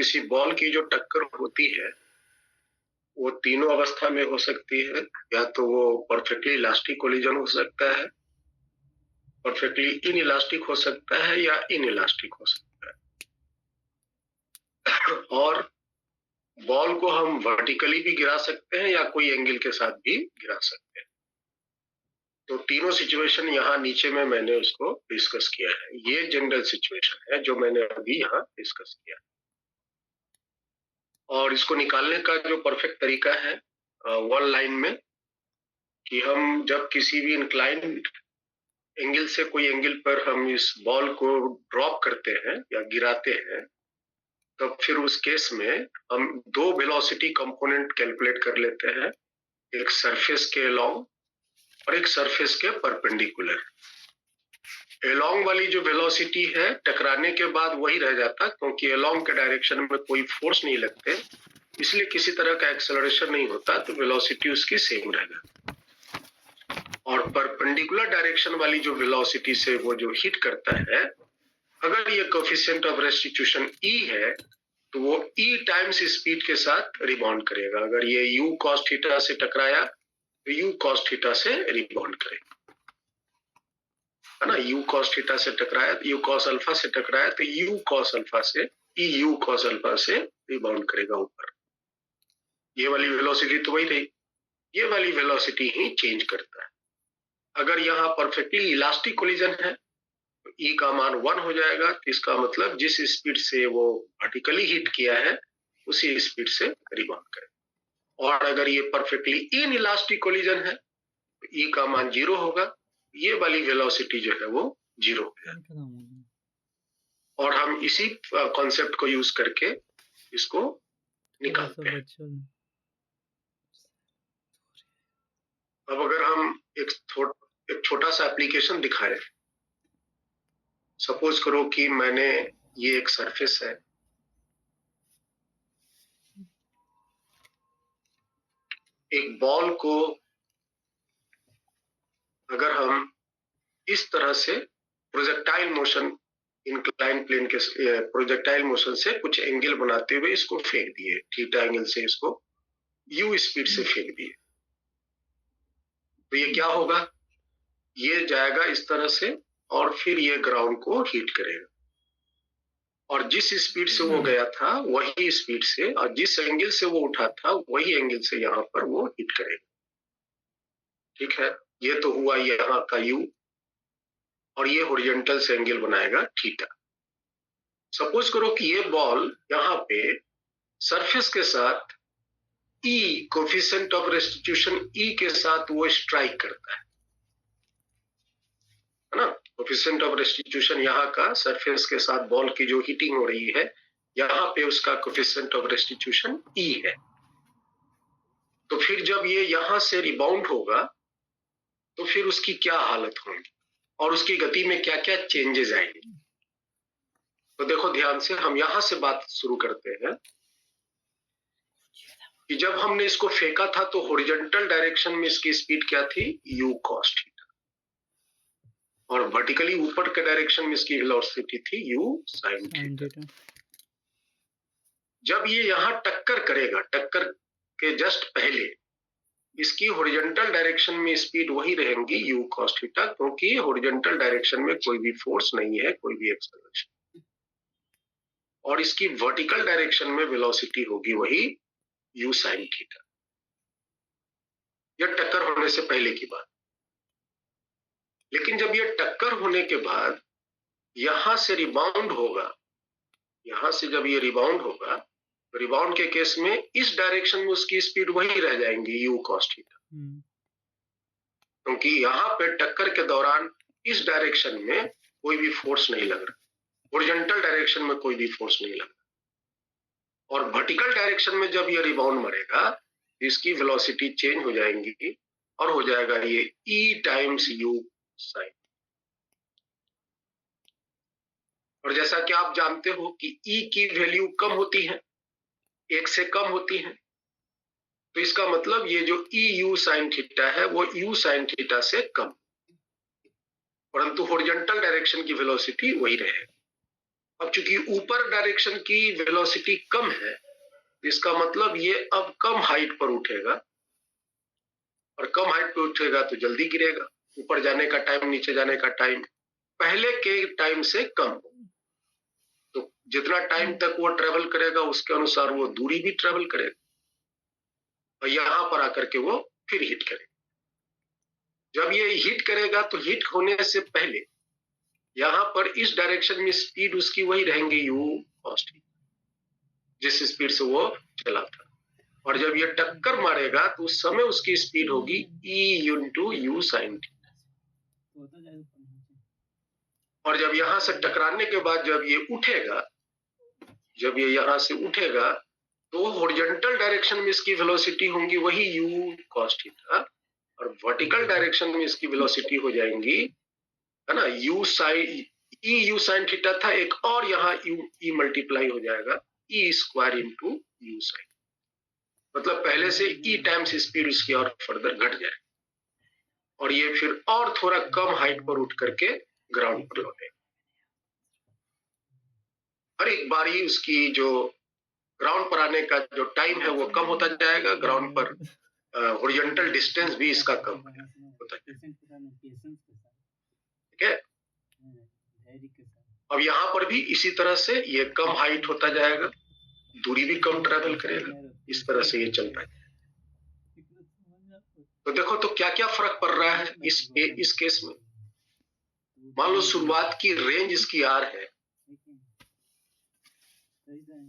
किसी बॉल की जो टक्कर होती है वो तीनों अवस्था में हो सकती है। या तो वो परफेक्टली इलास्टिक कोलिजन हो सकता है, परफेक्टली इन इलास्टिक हो सकता है, या इन इलास्टिक हो सकता है। और बॉल को हम वर्टिकली भी गिरा सकते हैं या कोई एंगल के साथ भी गिरा सकते हैं। तो तीनों सिचुएशन यहाँ नीचे में मैंने उसको डिस्कस किया है। ये जनरल सिचुएशन है जो मैंने अभी यहाँ डिस्कस किया। और इसको निकालने का जो परफेक्ट तरीका है वन लाइन में, कि हम जब किसी भी इंक्लाइन एंगल से कोई एंगल पर हम इस बॉल को ड्रॉप करते हैं या गिराते हैं, तो फिर उस केस में हम दो वेलोसिटी कंपोनेंट कैलकुलेट कर लेते हैं, एक सरफेस के अलोंग और एक सरफेस के परपेंडिकुलर। अलोंग वाली जो वेलोसिटी है टकराने के बाद वही रह जाता, क्योंकि अलोंग के डायरेक्शन में कोई फोर्स नहीं लगते, इसलिए किसी तरह का एक्सेलरेशन नहीं होता, तो वेलोसिटी उसकी सेम रहेगा। और परपेंडिकुलर डायरेक्शन वाली जो वेलोसिटी से वो जो हिट करता है, अगर ये कोएफिशिएंट ऑफ रेस्टिट्यूशन E है तो वो E टाइम्स स्पीड के साथ रिबाउंड करेगा। अगर ये U cos थीटा से टकराया तो U cos थीटा से रिबाउंड करेगा, है ना। U cos थीटा से टकराया, U cos अल्फा से टकराया तो U cos अल्फा से EU cos अल्फा से रिबाउंड करेगा ऊपर। ये वाली वेलोसिटी तो वही रही, ये वाली वेलोसिटी ही चेंज करता है। अगर यहाँ परफेक्टली इलास्टिक कोलिजन है तो E का मान 1 हो जाएगा, तो इसका मतलब जिस स्पीड से वो वर्टिकली हिट किया है उसी स्पीड से रिबाउंड करेगा। और अगर ये परफेक्टली इन इलास्टिक कोलिजन है तो E का मान 0 होगा, ये वाली वेलोसिटी जो है वो 0 हो जाएगा। और हम इसी कॉन्सेप्ट को यूज करके इसको निकालते हैं। अब अगर हम एक छोटा सा एप्लीकेशन दिखाएं, सपोज करो कि मैंने ये एक सरफेस है, एक बॉल को अगर हम इस तरह से प्रोजेक्टाइल मोशन, इंक्लाइन प्लेन के प्रोजेक्टाइल मोशन से कुछ एंगल बनाते हुए इसको फेंक दिए, थीटा एंगल से इसको U स्पीड से फेंक दिए, तो ये क्या होगा, ये जाएगा इस तरह से और फिर ये ग्राउंड को हिट करेगा। और जिस स्पीड से वो गया था वही स्पीड से, और जिस एंगल से वो उठा था वही एंगल से यहाँ पर वो हिट करेगा। ठीक है, ये तो हुआ यहाँ का U, और ये हॉरिजॉन्टल से एंगल बनाएगा थीटा। सपोज करो कि ये बॉल यहाँ पे सरफेस के साथ E coefficient of restitution E के साथ वो स्ट्राइक करता है ना। कोएफिशिएंट ऑफ रेस्टिट्यूशन यहाँ का सरफेस के साथ बॉल की जो हिटिंग हो रही है, यहाँ पे उसका कोएफिशिएंट ऑफ रेस्टिट्यूशन E है। तो फिर जब ये यहाँ से रिबाउंड होगा तो फिर उसकी क्या हालत होगी और उसकी गति में क्या क्या चेंजेस आएंगे। तो देखो ध्यान से, हम यहाँ से बात शुरू करते हैं कि जब हमने इसको फेंका था तो हॉरिजॉन्टल डायरेक्शन में इसकी स्पीड क्या थी, U cos थीटा, और वर्टिकली ऊपर के डायरेक्शन में इसकी वेलोसिटी थी U sin थीटा। जब ये यहाँ टक्कर करेगा, टक्कर के जस्ट पहले इसकी हॉरिजॉन्टल डायरेक्शन में स्पीड वही रहेंगी U cos थीटा, क्योंकि हॉरिजॉन्टल डायरेक्शन में कोई भी फोर्स नहीं है, कोई भी एक्सेलरेशन, और इसकी वर्टिकल डायरेक्शन में वेलोसिटी होगी वही U sin थीटा। यह टक्कर होने से पहले की बात। लेकिन जब ये टक्कर होने के बाद यहां से रिबाउंड होगा, यहां से जब ये रिबाउंड होगा तो रिबाउंड के केस में इस डायरेक्शन में उसकी स्पीड वही रह जाएंगी U cos थीटा, क्योंकि यहाँ पे टक्कर के दौरान इस डायरेक्शन में कोई भी फोर्स नहीं लग रहा, हॉरिजॉन्टल डायरेक्शन में कोई भी फोर्स नहीं लग रहा। और वर्टिकल डायरेक्शन में जब ये रिबाउंड मरेगा इसकी वेलोसिटी चेंज हो जाएंगी और हो जाएगा ये E टाइम्स U sin। और जैसा कि आप जानते हो कि E की वैल्यू कम होती है, 1 से कम होती है, तो इसका मतलब ये जो EU sin थीटा है वो U sin थीटा से कम, परंतु हॉरिजॉन्टल डायरेक्शन की वेलोसिटी वही रहेगी। अब चूंकि ऊपर डायरेक्शन की वेलोसिटी कम है, इसका मतलब ये अब कम हाइट पर उठेगा, और कम हाइट पर उठेगा तो जल्दी गिरेगा। ऊपर जाने का टाइम, नीचे जाने का टाइम पहले के टाइम से कम हो, तो जितना टाइम तक वो ट्रेवल करेगा उसके अनुसार वो दूरी भी ट्रेवल करेगा, और यहां पर आकर के वो फिर हिट करेगा। जब ये हिट करेगा तो हिट होने से पहले यहां पर इस डायरेक्शन में स्पीड उसकी वही रहेंगे u cos थीटा, जिस स्पीड से वो चला था। और जब ये टक्कर मारेगा तो उस समय उसकी स्पीड होगी e into u sin theta. और जब यहां से टकराने के बाद जब ये उठेगा, जब ये यहां से उठेगा तो हॉरिजॉन्टल डायरेक्शन में इसकी वेलोसिटी होंगी वही u cos थीटा, और वर्टिकल डायरेक्शन में इसकी वेलोसिटी हो जाएंगी, है ना, u sin थीटा था एक, और यहाँ e मल्टीप्लाई हो जाएगा e square into u sin, मतलब पहले से e टाइम्स स्पीड इसकी और फर्दर घट जाए, और ये फिर और थोड़ा कम हाइट पर उठ करके ग्राउंड पर लौटे। हर एक बारी उसकी जो ग्राउंड पर आने का जो टाइम है वो कम होता जाएगा, ग्राउंड पर हॉरिजॉन्टल डिस्टेंस भी इसका कम होता जाएगा। ठीक है, अब यहाँ पर भी इसी तरह से ये कम हाइट होता जाएगा, दूरी भी कम ट्रेवल करेगा, इस तरह से ये चलता है। तो देखो तो क्या क्या फर्क पड़ रहा है इस केस में। मान लो शुरुआत की रेंज इसकी r है,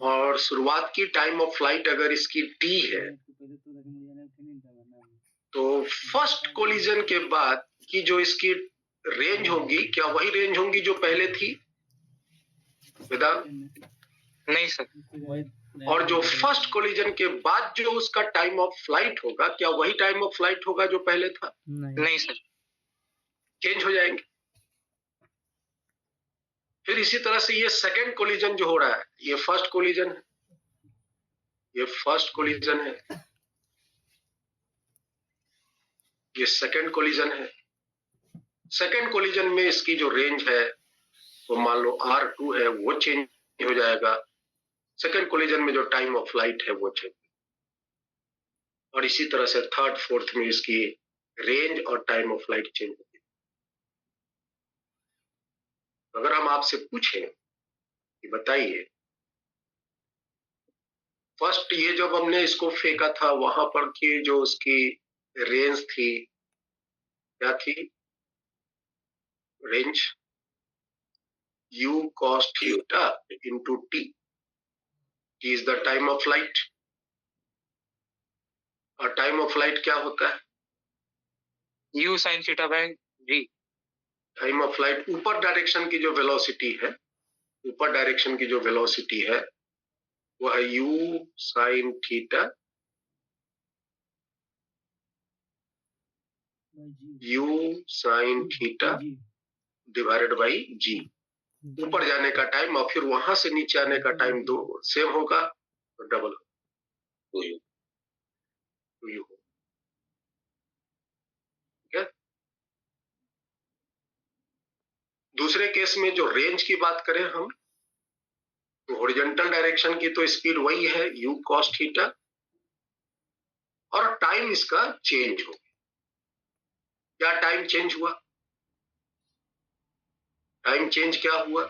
और शुरुआत की टाइम ऑफ फ्लाइट अगर इसकी t है, तो फर्स्ट कोलिजन के बाद की जो इसकी रेंज होगी, क्या वही रेंज होंगी जो पहले थी वेदांत? नहीं सर। और जो फर्स्ट कोलिजन के बाद जो उसका टाइम ऑफ फ्लाइट होगा, क्या वही टाइम ऑफ फ्लाइट होगा जो पहले था? नहीं सर, चेंज हो जाएंगे। फिर इसी तरह से ये सेकंड कोलिजन जो हो रहा है, ये फर्स्ट कोलिजन है, ये फर्स्ट कोलिजन है, ये सेकंड कोलिजन है। सेकंड कोलिजन में इसकी जो रेंज है वो मान लो r2 है, वो चेंज हो जाएगा। सेकंड कोलिजन में जो टाइम ऑफ फ्लाइट है वो चेंज, और इसी तरह से थर्ड फोर्थ में इसकी रेंज और टाइम ऑफ फ्लाइट चेंज होगी। अगर हम आपसे पूछें कि बताइए, फर्स्ट ये जब हमने इसको फेंका था वहां पर की जो उसकी रेंज थी, क्या थी range? u cos theta into t is the time of flight। और टाइम ऑफ फ्लाइट क्या होता है? u sin theta by g। Time of flight ऊपर डायरेक्शन की जो वेलोसिटी है, ऊपर डायरेक्शन की जो वेलोसिटी है वो है u sin theta divided by g। ऊपर जाने का टाइम और फिर वहां से नीचे आने का टाइम दो सेम होगा तो डबल हो। दूसरे केस में जो रेंज की बात करें हम, तो हॉरिजॉन्टल डायरेक्शन की तो स्पीड वही है u cos थीटा, और टाइम इसका चेंज हो गया। क्या टाइम चेंज हुआ? टाइम चेंज क्या हुआ?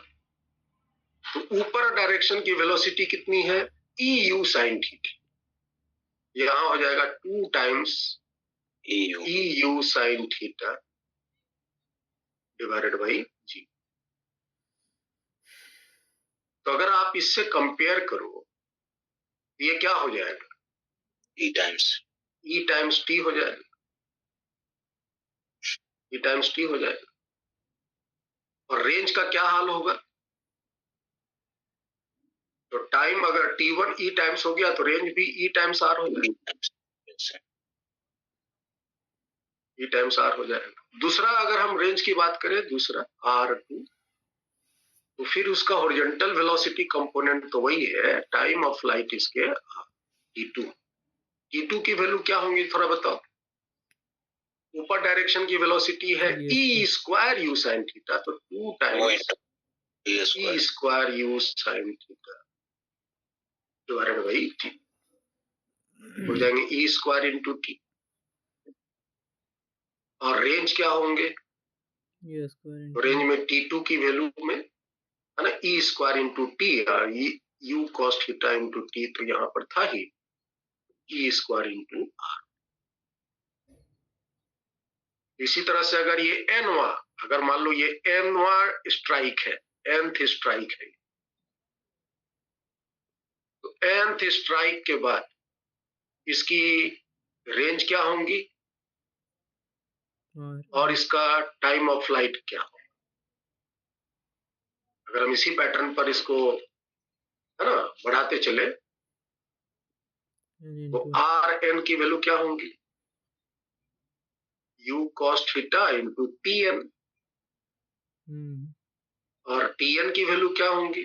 तो ऊपर डायरेक्शन की वेलोसिटी कितनी है? eu sin थीटा, यहां हो जाएगा 2 times eu sin theta divided by g। तो अगर आप इससे कंपेयर करो, ये क्या हो जाएगा? e टाइम्स t हो जाएगा, e टाइम्स t हो जाएगा। और रेंज का क्या हाल होगा? तो टाइम अगर t1 e टाइम्स हो गया तो रेंज भी e टाइम्स r हो जाएगा, e टाइम्स r हो जाएगा। दूसरा अगर हम रेंज की बात करें, दूसरा r2, तो फिर उसका हॉरिजॉन्टल वेलोसिटी कंपोनेंट तो वही है, टाइम ऑफ फ्लाइट इसके t2 की वैल्यू क्या होंगी थोड़ा बताओ? ऊपर डायरेक्शन की वेलोसिटी है e square u sin theta, तो 2 times e square u sine theta divided by T हो जाएंगे ई स्क्वायर इंटू टी। और रेंज क्या होंगे? रेंज में T2 की वैल्यू में है ना e square into T u cos theta into T, तो यहाँ पर था ही ई स्क्वायर इंटू आर। इसी तरह से अगर ये एनवा, अगर मान लो ये एनवा स्ट्राइक है, nth स्ट्राइक है, तो nth स्ट्राइक के बाद इसकी रेंज क्या होंगी और इसका टाइम ऑफ फ्लाइट क्या होगा? अगर हम इसी पैटर्न पर इसको है ना बढ़ाते चले तो आर एन की वैल्यू क्या होंगी? U cos theta into T N, और टी एन की वैल्यू क्या होंगी?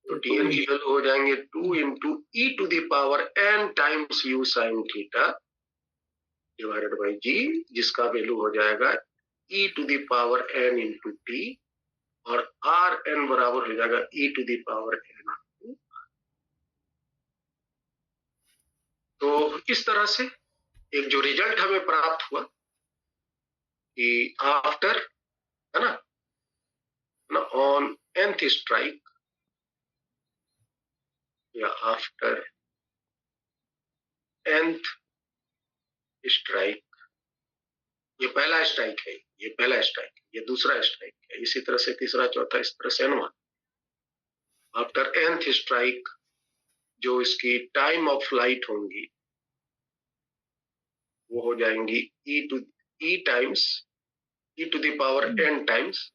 तो टी एन की वैल्यू हो जाएंगे 2 into e to the power n times u sine theta divided by g, जिसका वैल्यू हो जाएगा e to the power n into T, और आर एन बराबर हो जाएगा e to the power n. तो इस तरह से एक जो रिजल्ट हमें प्राप्त हुआ कि आफ्टर है ना ऑन nth स्ट्राइक या आफ्टर nth स्ट्राइक, ये पहला स्ट्राइक है, ये पहला स्ट्राइक, ये दूसरा स्ट्राइक है, इसी तरह से तीसरा चौथा, इस तरह से एनवा। आफ्टर nth स्ट्राइक जो इसकी टाइम ऑफ फ्लाइट होंगी वो हो जाएंगी e times e to the power n times,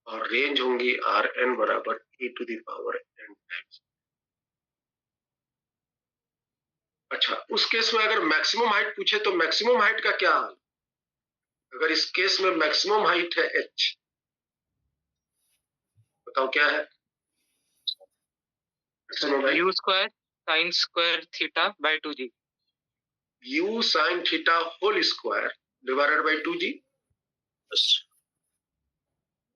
और रेंज होंगी आर एन बराबर e to the power n times. अच्छा, उस केस में अगर मैक्सिमम हाइट पूछे तो मैक्सिमम हाइट का क्या हाल? अगर इस केस में मैक्सिमम हाइट है h, बताओ क्या है? U square sine square theta by 2g। U sine theta whole square divided by 2g।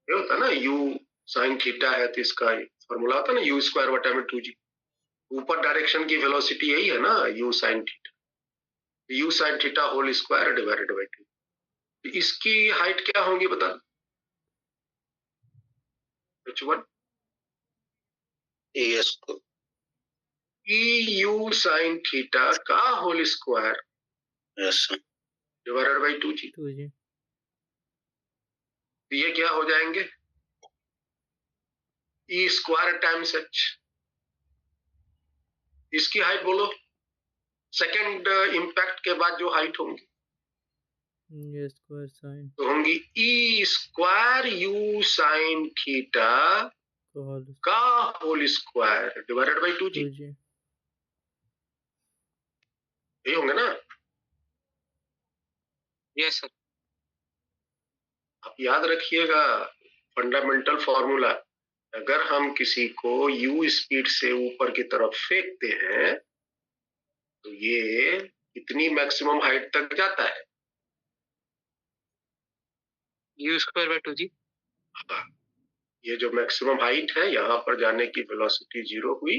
ये होता है ना, यू साइन थीटा है तो इसका फॉर्मूला होता है ना यू स्क्वायर बटा में 2g। ऊपर डायरेक्शन की वेलोसिटी यही है ना, u sine theta, u sine theta whole square divided by 2। इसकी हाइट क्या होगी बता? h1 e u sine theta का whole square divided by 2g। तो ये क्या हो जाएंगे? E square times h। इसकी हाइट बोलो, सेकेंड इंपैक्ट के बाद जो हाइट होंगी स्क्वायर साइन तो होंगी e square u sine theta का whole square divided by 2g। ये होंगे ना? Yes sir. आप याद रखिएगा फंडामेंटल फॉर्मूला, अगर हम किसी को u स्पीड से ऊपर की तरफ फेंकते हैं तो ये कितनी मैक्सिमम हाइट तक जाता है? U square by 2g। ये जो मैक्सिमम हाइट है, यहाँ पर जाने की वेलोसिटी 0 हुई,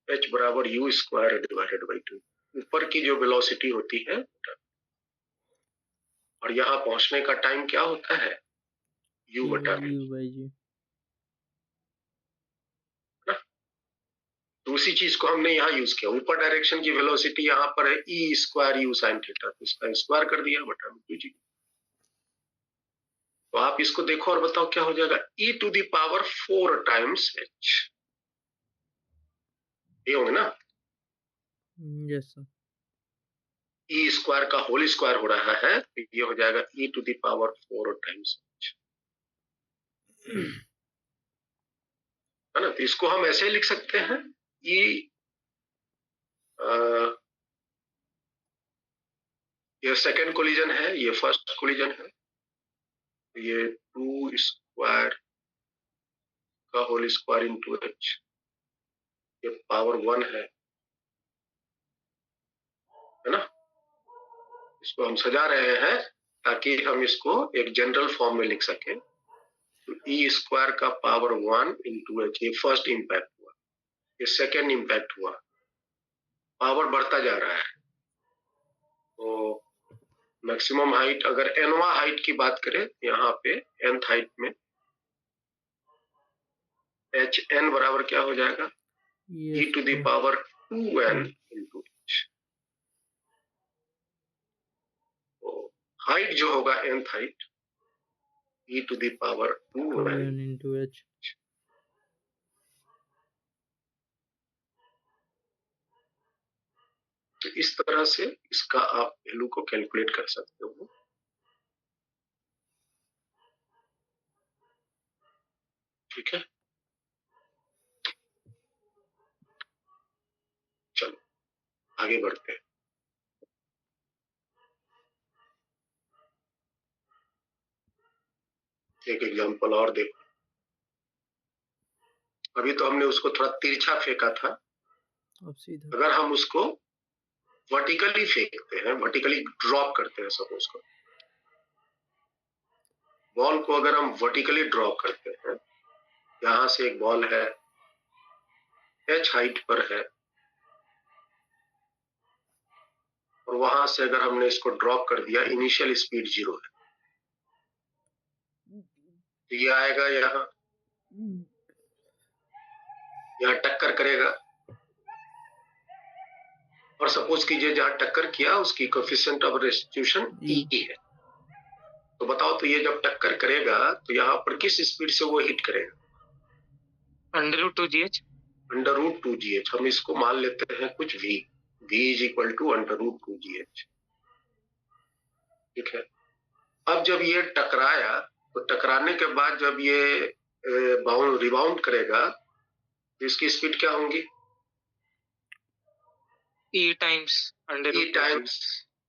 h बराबर यू स्क्वायर डिवाइडेड बाई 2। ऊपर की जो वेलोसिटी होती है और यहाँ पहुंचने का टाइम क्या होता है? u बटा v। तो उसी चीज को हमने यहाँ यूज किया। ऊपर डायरेक्शन की वेलोसिटी यहाँ पर है ई स्क्वायर यू साइन थीटा, तो इसका स्क्वायर कर दिया बटा में 2g। तो आप इसको देखो और बताओ क्या हो जाएगा? e to the power 4 times h। ये होंगे ना? Yes sir. ई स्क्वायर का होल स्क्वायर हो रहा है तो ये हो जाएगा e to the power 4 times h, है ना? तो इसको हम ऐसे लिख सकते हैं ये सेकेंड कोलिजन है, ये फर्स्ट कोलिजन है, ये 2 स्क्वायर का होल स्क्वायर इंटू h, ये पावर 1 है ना? इसको हम सजा रहे हैं ताकि हम इसको एक जनरल फॉर्म में लिख सकें। तो ई स्क्वायर का पावर 1 इंटू एच, ये फर्स्ट इम्पैक्ट हुआ, ये सेकेंड इम्पैक्ट हुआ, पावर बढ़ता जा रहा है। तो मैक्सिमम हाइट, अगर एनवा हाइट की बात करें यहाँ पे nth हाइट में एच एन बराबर क्या हो जाएगा, e to the power 2n into h. तो हाइट जो होगा nth height e to the power 2n into h. तो इस तरह से इसका आप वैल्यू को कैलकुलेट कर सकते हो। ठीक है, चलो आगे बढ़ते हैं। एक एग्जांपल और देखो। अभी तो हमने उसको थोड़ा तिरछा फेंका था, अब सीधा अगर हम उसको वर्टिकली फेंकते हैं, वर्टिकली ड्रॉप करते हैं, सपोज को बॉल को अगर हम वर्टिकली ड्रॉप करते हैं, यहां से एक बॉल है, एच हाइट पर है, और वहां से अगर हमने इसको ड्रॉप कर दिया, इनिशियल स्पीड 0 है, तो ये आएगा यहाँ टक्कर करेगा, और सपोज कीजिए जहां टक्कर किया उसकी कोएफिशिएंट ऑफ रेस्टिट्यूशन ई है। तो बताओ, तो ये जब टक्कर करेगा तो यहाँ पर किस स्पीड से वो हिट करेगा? √2gh। √2gh, हम इसको मान लेते हैं कुछ v is equal to √2gh। ठीक है, अब जब ये टकराया तो टकराने के बाद जब ये रिबाउंड करेगा तो इसकी स्पीड क्या होंगी? E टाइम्स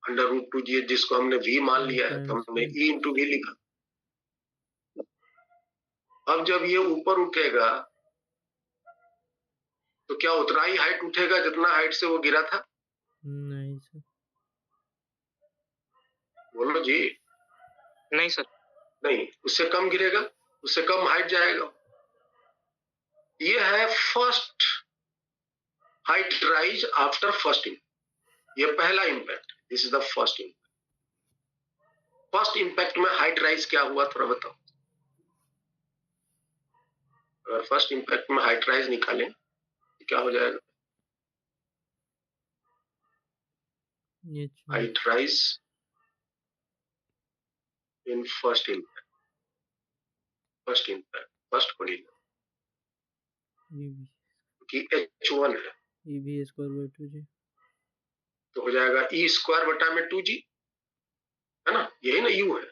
√2gh, जिसको हमने v मान लिया है, तो हमने e इंटू v लिखा। अब जब ये ऊपर उठेगा तो क्या उतना ही हाइट उठेगा जितना हाइट से वो गिरा था? नहीं सर। बोलो जी। नहीं सर। नहीं, उससे कम गिरेगा, उससे कम हाइट जाएगा। ये है first height rise after first impact, ये पहला impact, this is the first impact. First impact में हाइट राइज क्या हुआ, थोड़ा बताओ। अगर फर्स्ट इम्पैक्ट में हाइट राइज निकालें तो क्या हो जाएगा? Height rise in first impact, first collision, कि h1 है, EV²/2g, तो हो जाएगा E²/2g, है ना, यही ना u है।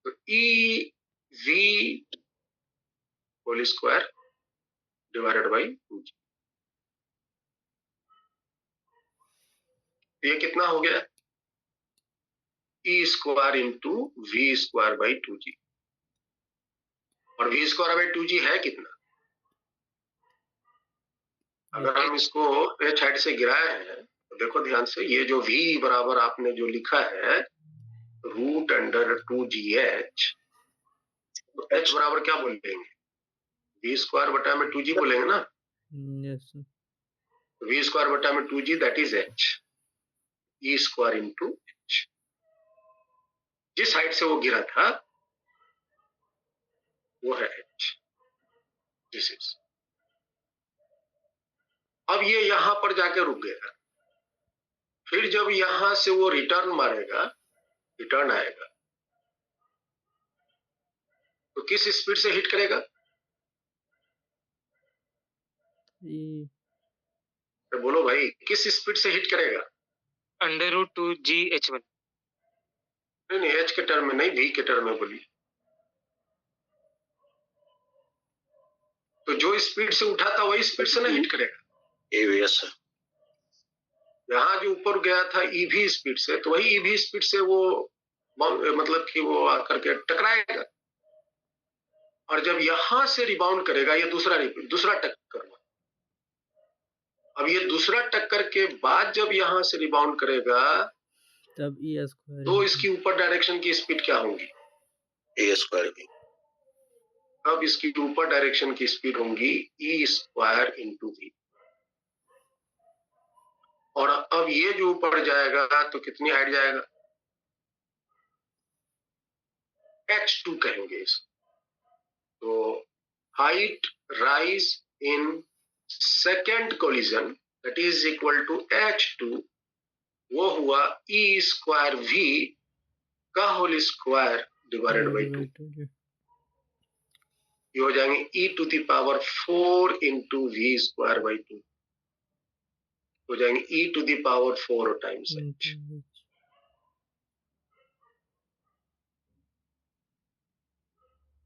तो EV²/2g, ये कितना हो गया? E² इंटू V²/2g, और V²/2g है कितना? अगर हम इसको h हाइट से गिराए हैं तो देखो ध्यान से, ये जो v बराबर आपने जो लिखा है √2gh, तो h बराबर क्या बोलेंगे? V²/2g बोलेंगे ना। Yes sir. V²/2g that is h, E² into h। जिस हाइट से वो गिरा था वो है h, दिस इज। अब ये यहां पर जाके रुक गया, फिर जब यहां से वो रिटर्न मारेगा, रिटर्न आएगा, तो किस स्पीड से हिट करेगा? तो बोलो भाई, किस स्पीड से हिट करेगा? √2gh1। नहीं, h के टर्म में नहीं, v के टर्म में बोलिए। तो जो स्पीड से उठा था वही स्पीड से ना हिट करेगा। EVS यहाँ जो ऊपर गया था EV स्पीड से, तो वही EV स्पीड से वो मतलब कि वो आकर के टकराएगा, और जब यहां से रिबाउंड करेगा, ये दूसरा टक्कर हुआ। अब ये दूसरा टक्कर के बाद जब यहां से रिबाउंड करेगा तब ई स्क्वायर तो इसकी ऊपर डायरेक्शन की स्पीड क्या होगी? ए स्क्वायर भी। अब इसकी ऊपर डायरेक्शन की स्पीड होंगी ई स्क्वायर इंटू वी। और अब ये जो ऊपर जाएगा तो कितनी हाइट जाएगा? h2 कहेंगे इसको। तो height rise in second collision that is equal to h2, वो हुआ ई स्क्वायर वी का होल स्क्वायर डिवाइडेड बाई 2। ये हो जाएंगे e to the power 4 into v square by 2, हो जाएंगे e to the power 4 times h।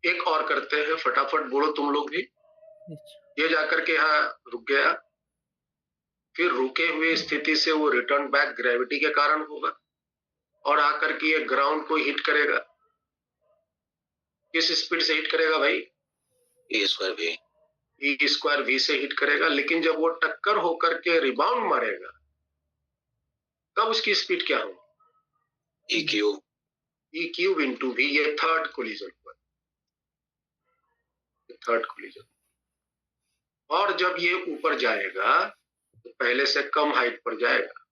एक और करते हैं, फटाफट बोलो तुम लोग भी। ये जाकर के यहाँ रुक गया, फिर रुके हुए स्थिति से वो रिटर्न बैक ग्रेविटी के कारण होगा और आकर के ये ग्राउंड को हिट करेगा। किस स्पीड से हिट करेगा भाई? ए स्क्वायर भी। ई स्क्वायर वी से हिट करेगा, लेकिन जब वो टक्कर होकर के रिबाउंड मारेगा तब उसकी स्पीड क्या होगी? E cube into v. ये थर्ड कोलिजन हुआ, थर्ड कोलिजन। और जब ये ऊपर जाएगा तो पहले से कम हाइट पर जाएगा,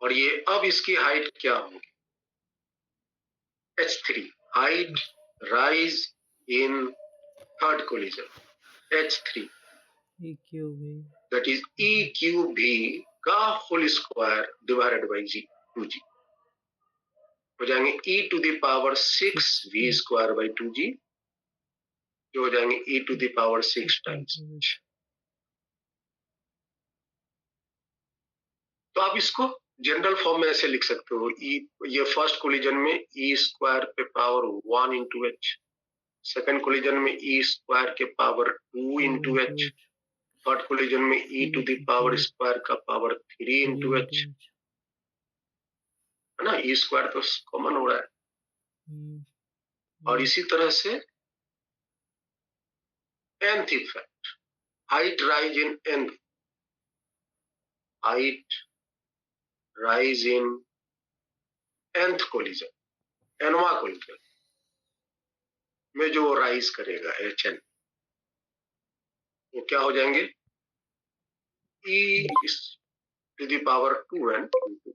और ये अब इसकी हाइट क्या होगी? h3, height rise in third collision, h3 that is e cube v का whole square divided by g, 2g, हो जाएंगे e to the power 6 v square by 2g, जो हो जाएंगे e to the power 6 times. तो आप इसको general form में ऐसे लिख सकते हो, ये फर्स्ट कोलिजन में ई स्क्वायर पे power 1 into H, second collision में ई स्क्वायर के power 2 into H, third collision में ई टू द पावर स्क्वायर का पावर 3 इंटू एच, है ना? ई स्क्वायर तो कॉमन हो रहा है। और इसी तरह से nth effect, height rise in n, height rise in nth collision, nवां कोलिजन में जो राइज करेगा hn, वो क्या हो जाएंगे? e to the power 2n into h।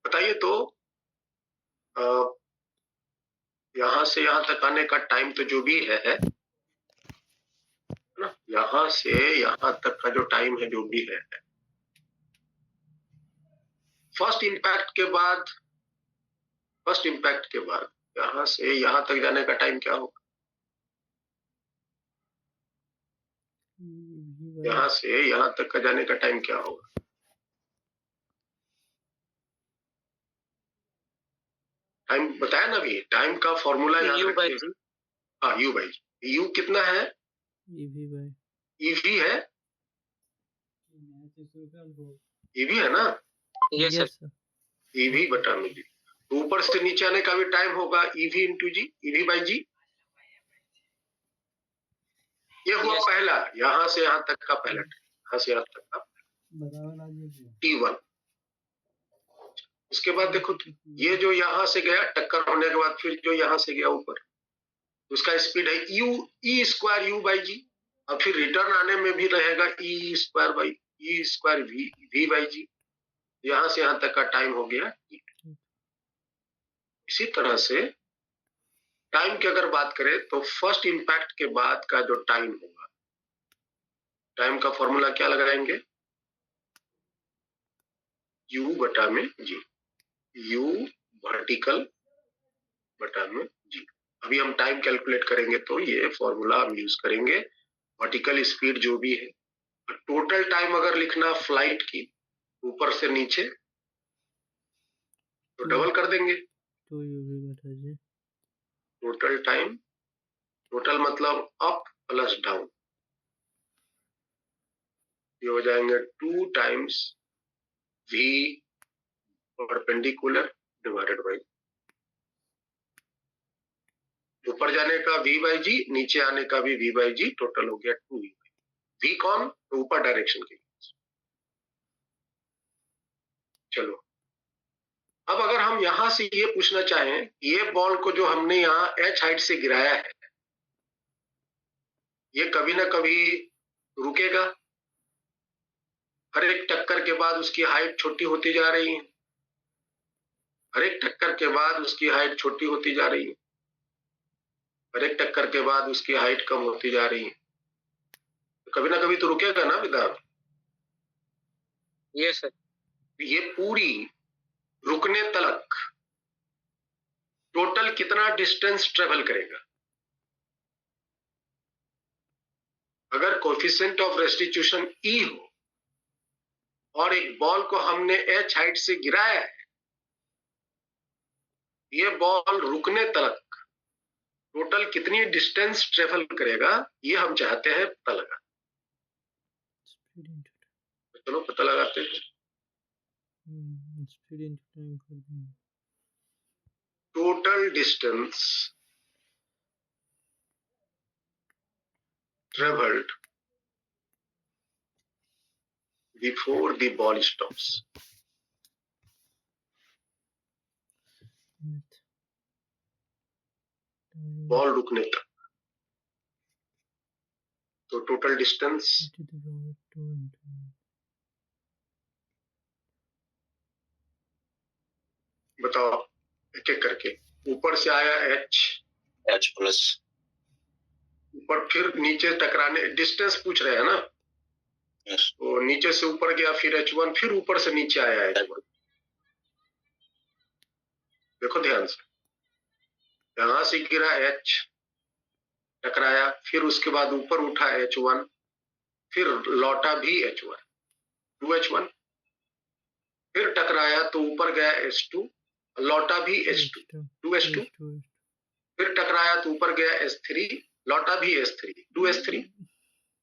बताइए तो यहां से यहां तक आने का टाइम तो जो भी है ना, यहां से यहां तक का जो टाइम है जो भी है, फर्स्ट इम्पैक्ट के बाद यहां से यहां तक जाने का टाइम क्या होगा? यहां से यहां तक का जाने का टाइम क्या होगा? टाइम बताया ना अभी, टाइम का फॉर्मूला याद रखिए। हाँ, यू बाई जी। यू कितना है? ईवी है, ईवी है ना? Yes sir. ईवी बटा में जी, ऊपर से नीचे आने का भी टाइम होगा e v into g, e v by g. ये हुआ पहला, यहां से यहां तक का पहला टाइम, यहां से यहां तक का T1। उसके बाद देखो ये जो यहां से गया टक्कर होने के बाद, फिर जो यहां से गया ऊपर, उसका स्पीड है u, e square u by g, और फिर रिटर्न आने में भी रहेगा e square by e square v by g. यहां से यहां तक का टाइम हो गया। इसी तरह से टाइम की अगर बात करें तो फर्स्ट इंपैक्ट के बाद का जो टाइम होगा, टाइम का फॉर्मूला क्या लगाएंगे? u बटा में जी, u वर्टिकल बटा में जी। अभी हम टाइम कैलकुलेट करेंगे तो ये फॉर्मूला हम यूज करेंगे। वर्टिकल स्पीड जो भी है, टोटल टाइम अगर लिखना फ्लाइट की ऊपर से नीचे तो डबल कर देंगे, 2 UV बटा जी। टोटल टाइम, टोटल मतलब अप प्लस डाउन, ये हो जाएंगे 2 times V perpendicular divided by, ऊपर जाने का V बाई जी, नीचे आने का भी V बाई जी, टोटल हो गया 2V। V कौन? तो ऊपर डायरेक्शन के। चलो अब अगर हम यहां से ये पूछना चाहें, ये बॉल को जो हमने यहाँ H हाइट से गिराया है, ये कभी ना कभी रुकेगा, हर एक टक्कर के बाद उसकी हाइट छोटी होती जा रही है, हर एक टक्कर के बाद उसकी हाइट छोटी होती जा रही है, हर एक टक्कर के बाद उसकी हाइट कम होती जा रही है, तो कभी ना कभी तो रुकेगा ना विधान। Yes sir. ये पूरी रुकने तक टोटल कितना डिस्टेंस ट्रेवल करेगा? अगर कोएफिशिएंट ऑफ रेस्टिट्यूशन E हो और एक बॉल को हमने H हाइट से गिराया है, ये बॉल रुकने तक टोटल कितनी डिस्टेंस ट्रेवल करेगा, ये हम चाहते हैं पता लगा। तो चलो पता लगाते हैं। स्पीड इनटू टाइम कर देंगे। Total distance traveled before the ball stops, ball रुकने तक, तो टोटल डिस्टेंस बताओ एक एक करके। ऊपर से आया H प्लस, ऊपर फिर नीचे टकराने, डिस्टेंस पूछ रहे हैं ना, तो नीचे से ऊपर गया, फिर H1, फिर ऊपर से नीचे आया H1। देखो ध्यान से, यहां से गिरा H, टकराया, फिर उसके बाद ऊपर उठा H1, फिर लौटा भी H1, 2H1, फिर टकराया तो ऊपर गया H2, लौटा भी H2, 2H2, फिर टकराया तो ऊपर गया H3, लौटा भी H3, 2H3,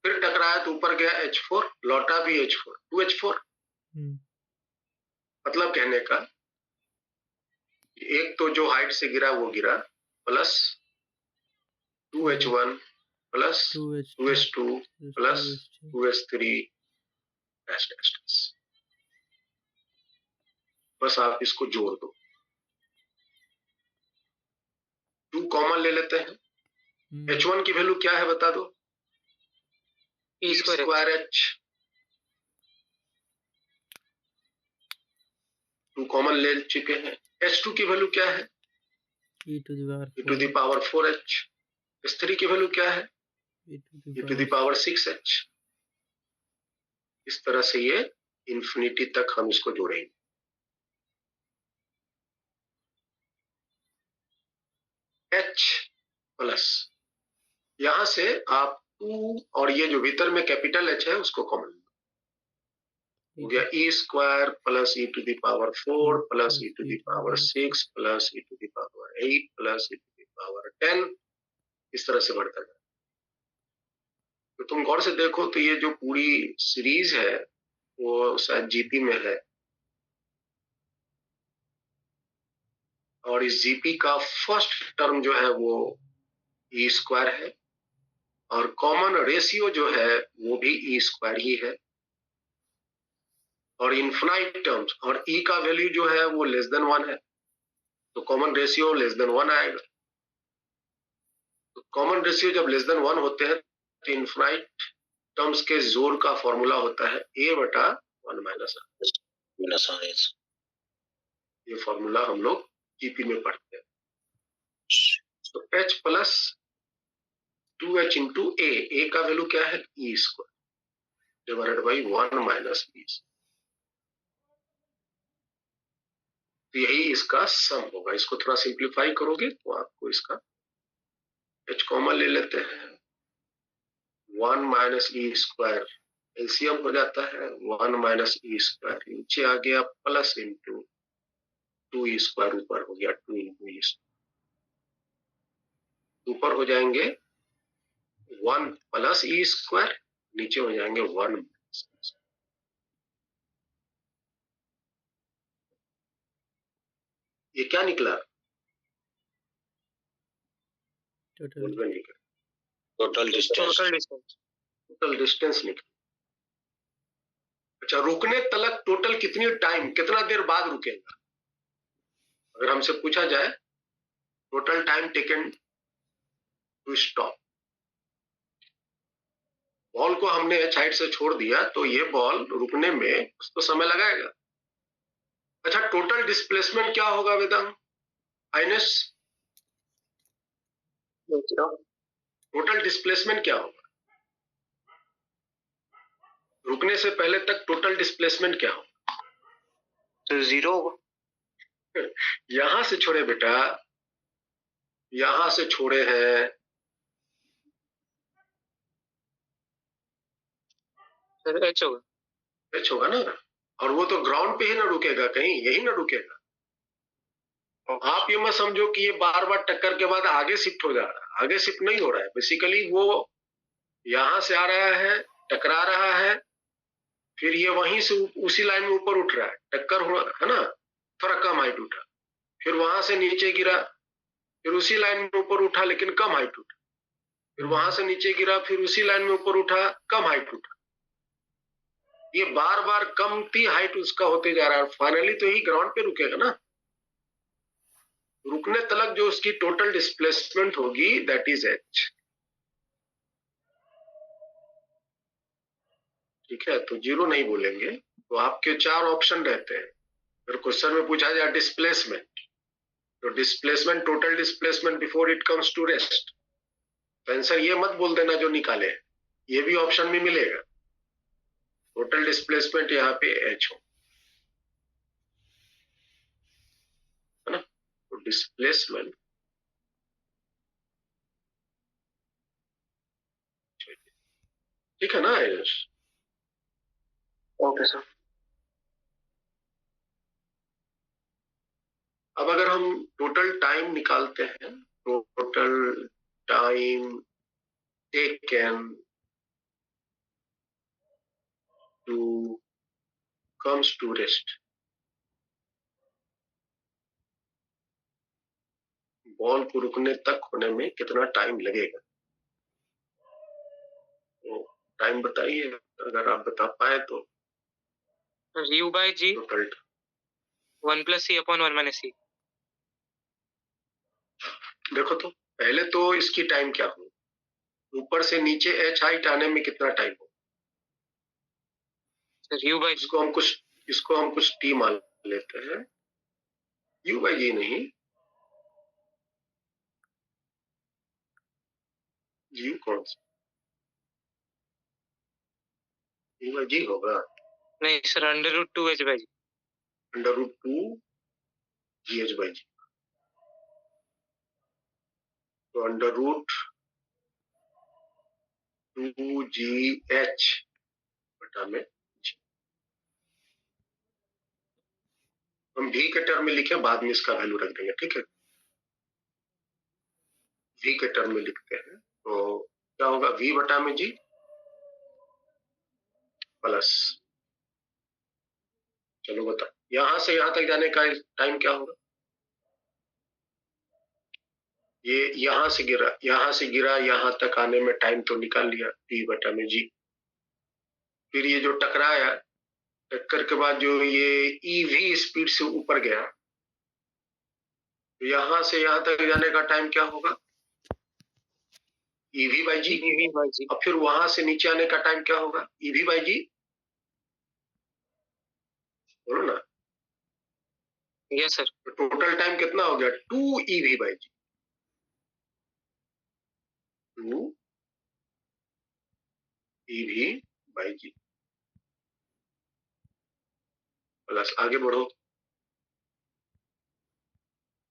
फिर टकराया तो ऊपर गया H4, लौटा भी H4, 2H4। मतलब कहने का, एक तो जो हाइट से गिरा वो गिरा, plus 2H1 plus 2H2 plus 2H3 dash dash dash. बस आप इसको जोड़ दो, 2 कॉमन ले लेते हैं। H1 की वैल्यू क्या है बता दो? E स्क्वायर H, 2 कॉमन ले चुके हैं। H2 की वैल्यू क्या है? E to the power 4H। H3 की वैल्यू क्या है? E to the power 6H। इस तरह से ये इंफिनिटी तक हम इसको जोड़ेंगे। H प्लस, यहां से आप 2 और ये जो भीतर में कैपिटल H है उसको कॉमन हो गया, E square plus E to the power 4 plus E to the power 6 plus E to the power 8 plus E to the power 10, इस तरह से बढ़ता जाए। तो तुम गौर से देखो तो ये जो पूरी सीरीज है वो शायद जीपी में है, और इस जीपी का फर्स्ट टर्म जो है वो E स्क्वायर है, और कॉमन रेशियो जो है वो भी E स्क्वायर ही है, और इनफाइनाइट टर्म्स और E का वैल्यू जो है वो लेस देन 1 है, तो कॉमन रेशियो लेस देन 1 आएगा। तो कॉमन रेशियो जब लेस देन 1 होते हैं तो इनफाइनाइट टर्म्स के जोड़ का फॉर्मूला होता है A बटा 1 माइनस R। ये फॉर्मूला हम लोग जीपी में पढ़ते हैं। तो H plus 2H into A का वैल्यू क्या है? E square divided by 1 minus B। तो यही इसका सम होगा। इसको थोड़ा सिंप्लीफाई करोगे तो आपको इसका H कॉमन ले लेते हैं, 1 माइनस E स्क्वायर एलसीएम हो जाता है, 1 माइनस E स्क्वायर नीचे आ गया प्लस इंटू 2 स्क्वायर ऊपर हो गया, 2 इंटू ई, ऊपर हो जाएंगे 1 प्लस ई स्क्वायर, नीचे हो जाएंगे 1। ये क्या निकला? Total total distance. Total distance. Total distance निकला। अच्छा, रुकने तलक टोटल कितनी टाइम, कितना देर बाद रुकेगा? अगर हमसे पूछा जाए total time taken to stop, ball को हमने एच हाइट से छोड़ दिया तो ये बॉल रुकने में उसको समय लगाएगा। अच्छा, टोटल डिस्प्लेसमेंट क्या होगा वेदांत? आइनस, टोटल डिस्प्लेसमेंट क्या होगा? रुकने से पहले तक टोटल डिस्प्लेसमेंट क्या होगा? तो 0 होगा। यहां से छोड़े बेटा, यहां से छोड़े हैं, सर h होगा। एच होगा ना, और वो तो ग्राउंड पे ही ना रुकेगा, कहीं यही ना रुकेगा। आप ये मत समझो कि ये बार बार टक्कर के बाद आगे शिफ्ट हो जा रहा है, आगे शिफ्ट नहीं हो रहा है। बेसिकली वो यहां से आ रहा है, टकरा रहा है, फिर ये वहीं से उसी लाइन में ऊपर उठ रहा है, टक्कर हुआ है ना, थोड़ा कम हाइट उठा, फिर वहां से नीचे गिरा, फिर उसी लाइन में ऊपर उठा लेकिन कम हाइट उठा, फिर वहां से नीचे गिरा, फिर उसी लाइन में ऊपर उठा, कम हाइट उठा। ये बार बार कमती हाइट उसका होते जा रहा है, फाइनली तो ही ग्राउंड पे रुकेगा ना। रुकने तलक जो उसकी टोटल डिस्प्लेसमेंट होगी दैट इज एच। ठीक है, तो 0 नहीं बोलेंगे। तो आपके 4 ऑप्शन रहते हैं। अगर क्वेश्चन में पूछा जाए डिस्प्लेसमेंट, तो displacement, total displacement before it comes to rest, तो आंसर ये मत बोल देना जो निकाले, ये भी ऑप्शन में मिलेगा। टोटल डिस्प्लेसमेंट यहाँ पे एच हो, है ना। तो डिस्प्लेसमेंट, ठीक है ना आयुष? Okay sir. अब अगर हम टोटल टाइम निकालते हैं, total time taken to comes to rest, ball को रुकने तक होने में कितना टाइम लगेगा? तो टाइम बताइए, अगर आप बता पाए तो। u by g total 1 plus c upon 1 minus c। देखो तो पहले तो इसकी टाइम क्या हो, ऊपर से नीचे एच हाइट आने में कितना टाइम हो? Sir u by g। इसको हम कुछ टी मान लेते हैं। यू बाई जी नहीं, जी कौन सा? यू बाई जी होगा। नहीं sir, √2 h by g। √2 g h by g, तो √2 जी एच बटा में जी। हम v के टर्म में लिखे, बाद में इसका वैल्यू रख देंगे, ठीक है। v के टर्म में लिखते हैं तो क्या होगा, v बटा में जी प्लस, चलो बता, यहां से यहां तक जाने का टाइम क्या होगा? ये यहां से गिरा यहां तक आने में टाइम तो निकाल लिया, v बटा में जी। फिर ये जो टकराया, टक्कर के बाद जो ये ईवी स्पीड से ऊपर गया, तो यहां से यहां तक जाने का टाइम क्या होगा? E v by g. v by g। और फिर वहां से नीचे आने का टाइम क्या होगा? ईवी बाई जी, बोलो ना। Yes sir. तो टोटल टाइम कितना हो गया? 2 e v by g, 2 e v by g plus, आगे बढ़ो।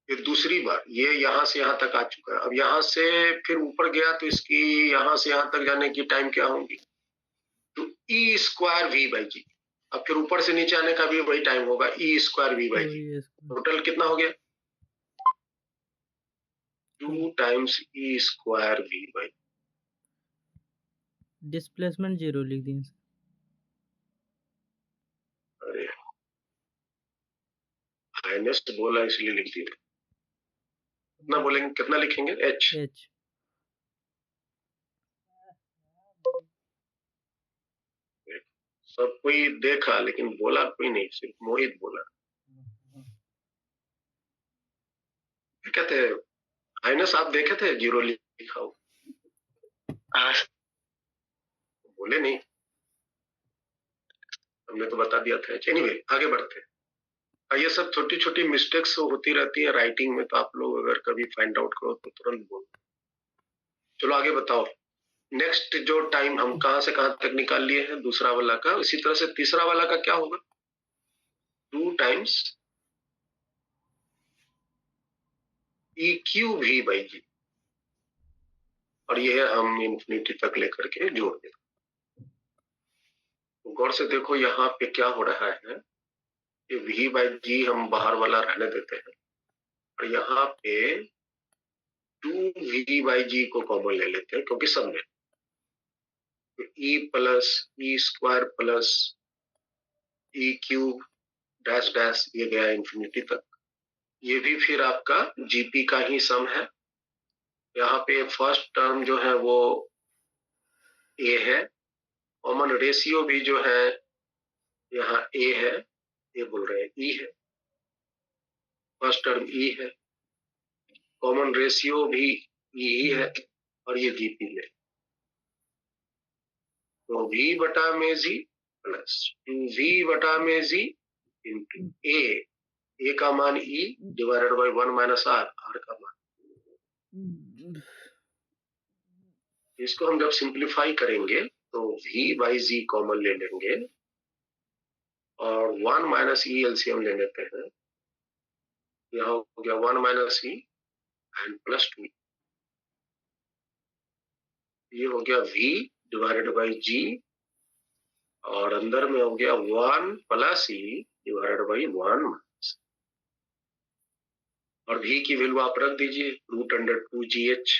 फिर दूसरी बार ये यहां से यहां तक आ चुका है, अब यहां से फिर ऊपर गया तो इसकी यहां से यहां तक जाने की टाइम क्या होगी? तो ई स्क्वायर वी बाई जी, अब फिर ऊपर से नीचे आने का भी वही टाइम होगा, e square v by g. वही है इसका। टोटल कितना हो गया? 2 times e square v by. Displacement 0 लिख दी। अरे हाईनेस्ट बोला इसलिए लिख दिया। कितना बोलेंगे, कितना लिखेंगे? एच। एच। सब कोई देखा लेकिन बोला कोई नहीं, सिर्फ मोहित बोला। क्या कहते हैं हाईनेस, आप देखे थे 0 लिखा हो? बोले नहीं, हमने तो बता दिया था। एनीवे आगे बढ़ते हैं। ये सब छोटी छोटी मिस्टेक्स होती रहती है राइटिंग में, तो आप लोग अगर कभी फाइंड आउट करो तो तुरंत बोलो। चलो आगे बताओ। नेक्स्ट जो टाइम हम कहां से कहां तक निकाल लिए हैं दूसरा वाला का, इसी तरह से तीसरा वाला का क्या होगा? 2 times e q v by g, और ये हम इंफिनिटी तक लेकर के जोड़ दें। तो गौर से देखो यहाँ पे क्या हो रहा है, ये वी बाई जी हम बाहर वाला रहने देते हैं, और यहाँ पे 2v बाई जी को कॉमन ले लेते हैं क्योंकि सब में e plus e square plus e cube dash dash ये गया इंफिनिटी तक। ये भी फिर आपका जीपी का ही सम है। यहाँ पे फर्स्ट टर्म जो है वो ए है, कॉमन रेशियो भी जो है यहाँ ए है, ये बोल रहे हैं ई है, फर्स्ट टर्म ई है, कॉमन रेशियो भी ई ही है, और ये जीपी है। तो v बटा में जी प्लस 2v बटा में जी इंटू ए का मान e divided by 1 minus R, R का मान। इसको हम जब सिंप्लीफाई करेंगे तो v बाई जी कॉमन ले लेंगे, और 1 माइनस ई एलसीएम ले लेते हैं। यहाँ हो गया 1 माइनस ई एंड प्लस 2, ये हो गया v डिवाइडेड बाई जी, और अंदर में हो गया 1 plus E divided by 1 minus, और v की वैल्यू आप रख दीजिए रूट अंडर 2gh,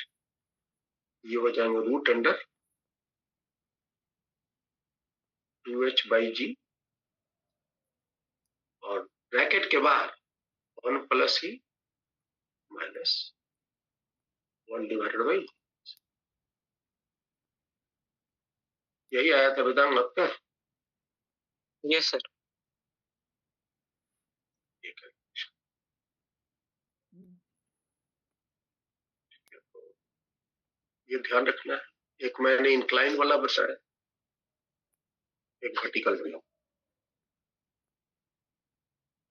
ये हो जाएंगे root under 2h by g, और ब्रैकेट के बाहर 1 plus E minus 1 divided by. यही आया था वेदांग आपका? Yes sir. ठीक है, तो ये ध्यान रखना है। एक मैंने इंक्लाइन वाला बताया, एक वर्टिकल वाला।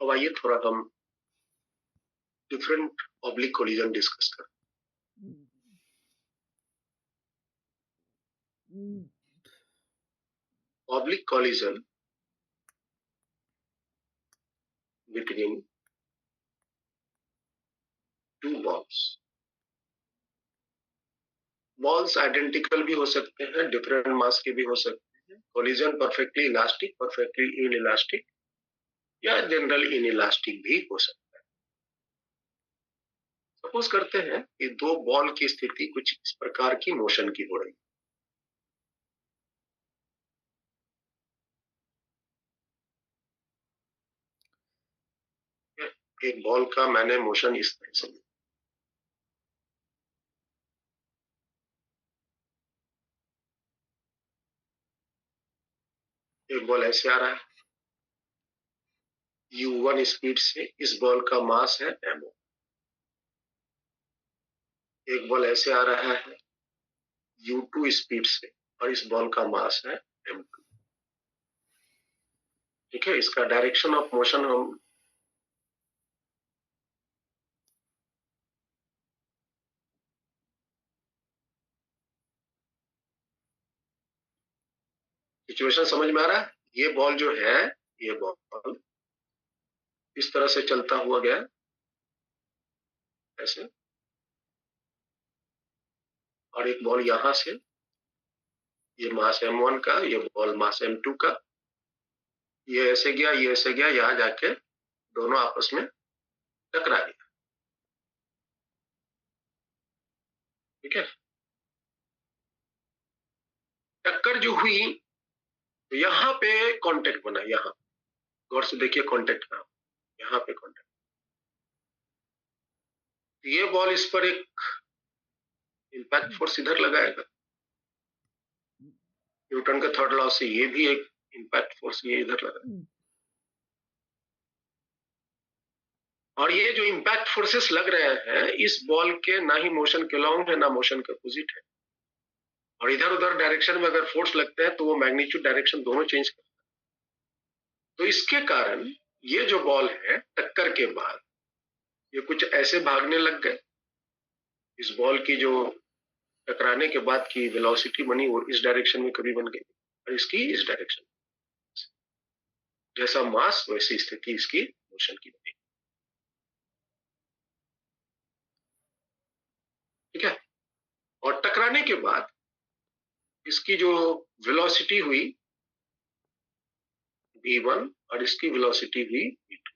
अब आइए थोड़ा हम डिफरेंट ऑब्लिक कोलिजन डिस्कस करें। Oblique collision between two balls. Balls identical भी हो सकते हैं, डिफरेंट मास के भी हो सकते हैं। Collision perfectly elastic, perfectly in elastic, या जनरल इन इलास्टिक भी हो सकता है। सपोज करते हैं कि दो बॉल की स्थिति कुछ इस प्रकार की मोशन की हो रही है। एक बॉल का मैंने मोशन इस तरह से, एक बॉल ऐसे आ रहा है u1 स्पीड से, इस बॉल का मास है m1। एक बॉल ऐसे आ रहा है u2 स्पीड से, और इस बॉल का मास है m2। ठीक है, इसका डायरेक्शन ऑफ मोशन हम सिचुएशन समझ में आ रहा है? ये बॉल जो है, ये बॉल इस तरह से चलता हुआ गया ऐसे, और एक बॉल यहां से, ये मास m1 का, ये बॉल मास m2 का, ये ऐसे गया, ये ऐसे गया, यहाँ जाके दोनों आपस में टकरा गया। ठीक है, टक्कर जो हुई तो यहाँ पे कांटेक्ट बना, यहाँ गौर से देखिए कांटेक्ट का, यहाँ पे कांटेक्ट। ये बॉल इस पर एक इम्पैक्ट फोर्स इधर लगाएगा, न्यूटन के थर्ड लॉ से ये भी एक इम्पैक्ट फोर्स ये इधर लगाएगा। और ये जो इम्पैक्ट फोर्सेस लग रहे हैं इस बॉल के ना ही मोशन के लॉन्ग है ना मोशन के अपोजिट है, और इधर उधर डायरेक्शन में अगर फोर्स लगते हैं तो वो मैग्नीट्यूड डायरेक्शन दोनों चेंज करता है। तो इसके कारण ये जो बॉल है टक्कर के बाद ये कुछ ऐसे भागने लग गए, इस बॉल की जो टकराने के बाद की वेलोसिटी बनी वो इस डायरेक्शन में कभी बन गई और इसकी इस डायरेक्शन, जैसा मास वैसी स्थिति इसकी मोशन की बनी। ठीक है, और टकराने के बाद इसकी जो वेलोसिटी हुई v1 और इसकी वेलोसिटी हुई v2।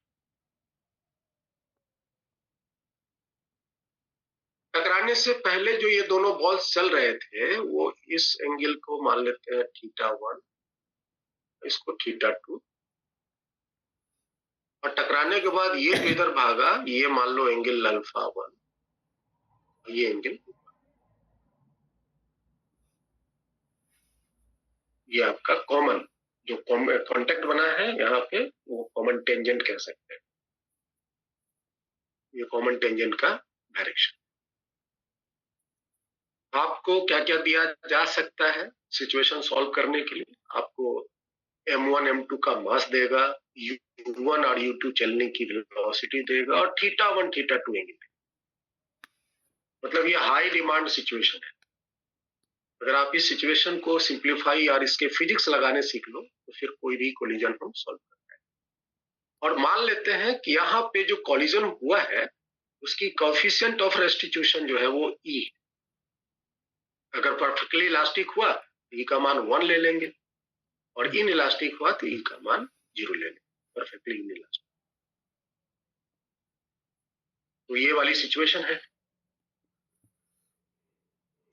टकराने से पहले जो ये दोनों बॉल्स चल रहे थे वो इस एंगल को मान लेते हैं θ1, इसको θ2, और टकराने के बाद ये जो इधर भागा ये मान लो एंगल α1, ये एंगल, ये आपका कॉमन जो कांटेक्ट बना है यहाँ पे वो कॉमन टेंजेंट कह सकते हैं, ये कॉमन टेंजेंट का डायरेक्शन। आपको क्या क्या दिया जा सकता है सिचुएशन सॉल्व करने के लिए? आपको m1 m2 का मास देगा, u1 और u2 चलने की वेलोसिटी देगा और θ1 θ2 एंगल। मतलब ये हाई डिमांड सिचुएशन है। अगर आप इस सिचुएशन को सिंप्लीफाई और इसके फिजिक्स लगाने सीख लो तो फिर कोई भी कोलिजन हम सॉल्व कर पाए। और मान लेते हैं कि यहाँ पे जो कोलिजन हुआ है उसकी कोएफिशिएंट ऑफ रेस्टिट्यूशन जो है वो E है। अगर परफेक्टली इलास्टिक हुआ तो E का मान 1 ले लेंगे और इन इलास्टिक हुआ तो E का मान 0 ले लेंगे, परफेक्टली इन इलास्टिक। तो ये वाली सिचुएशन है,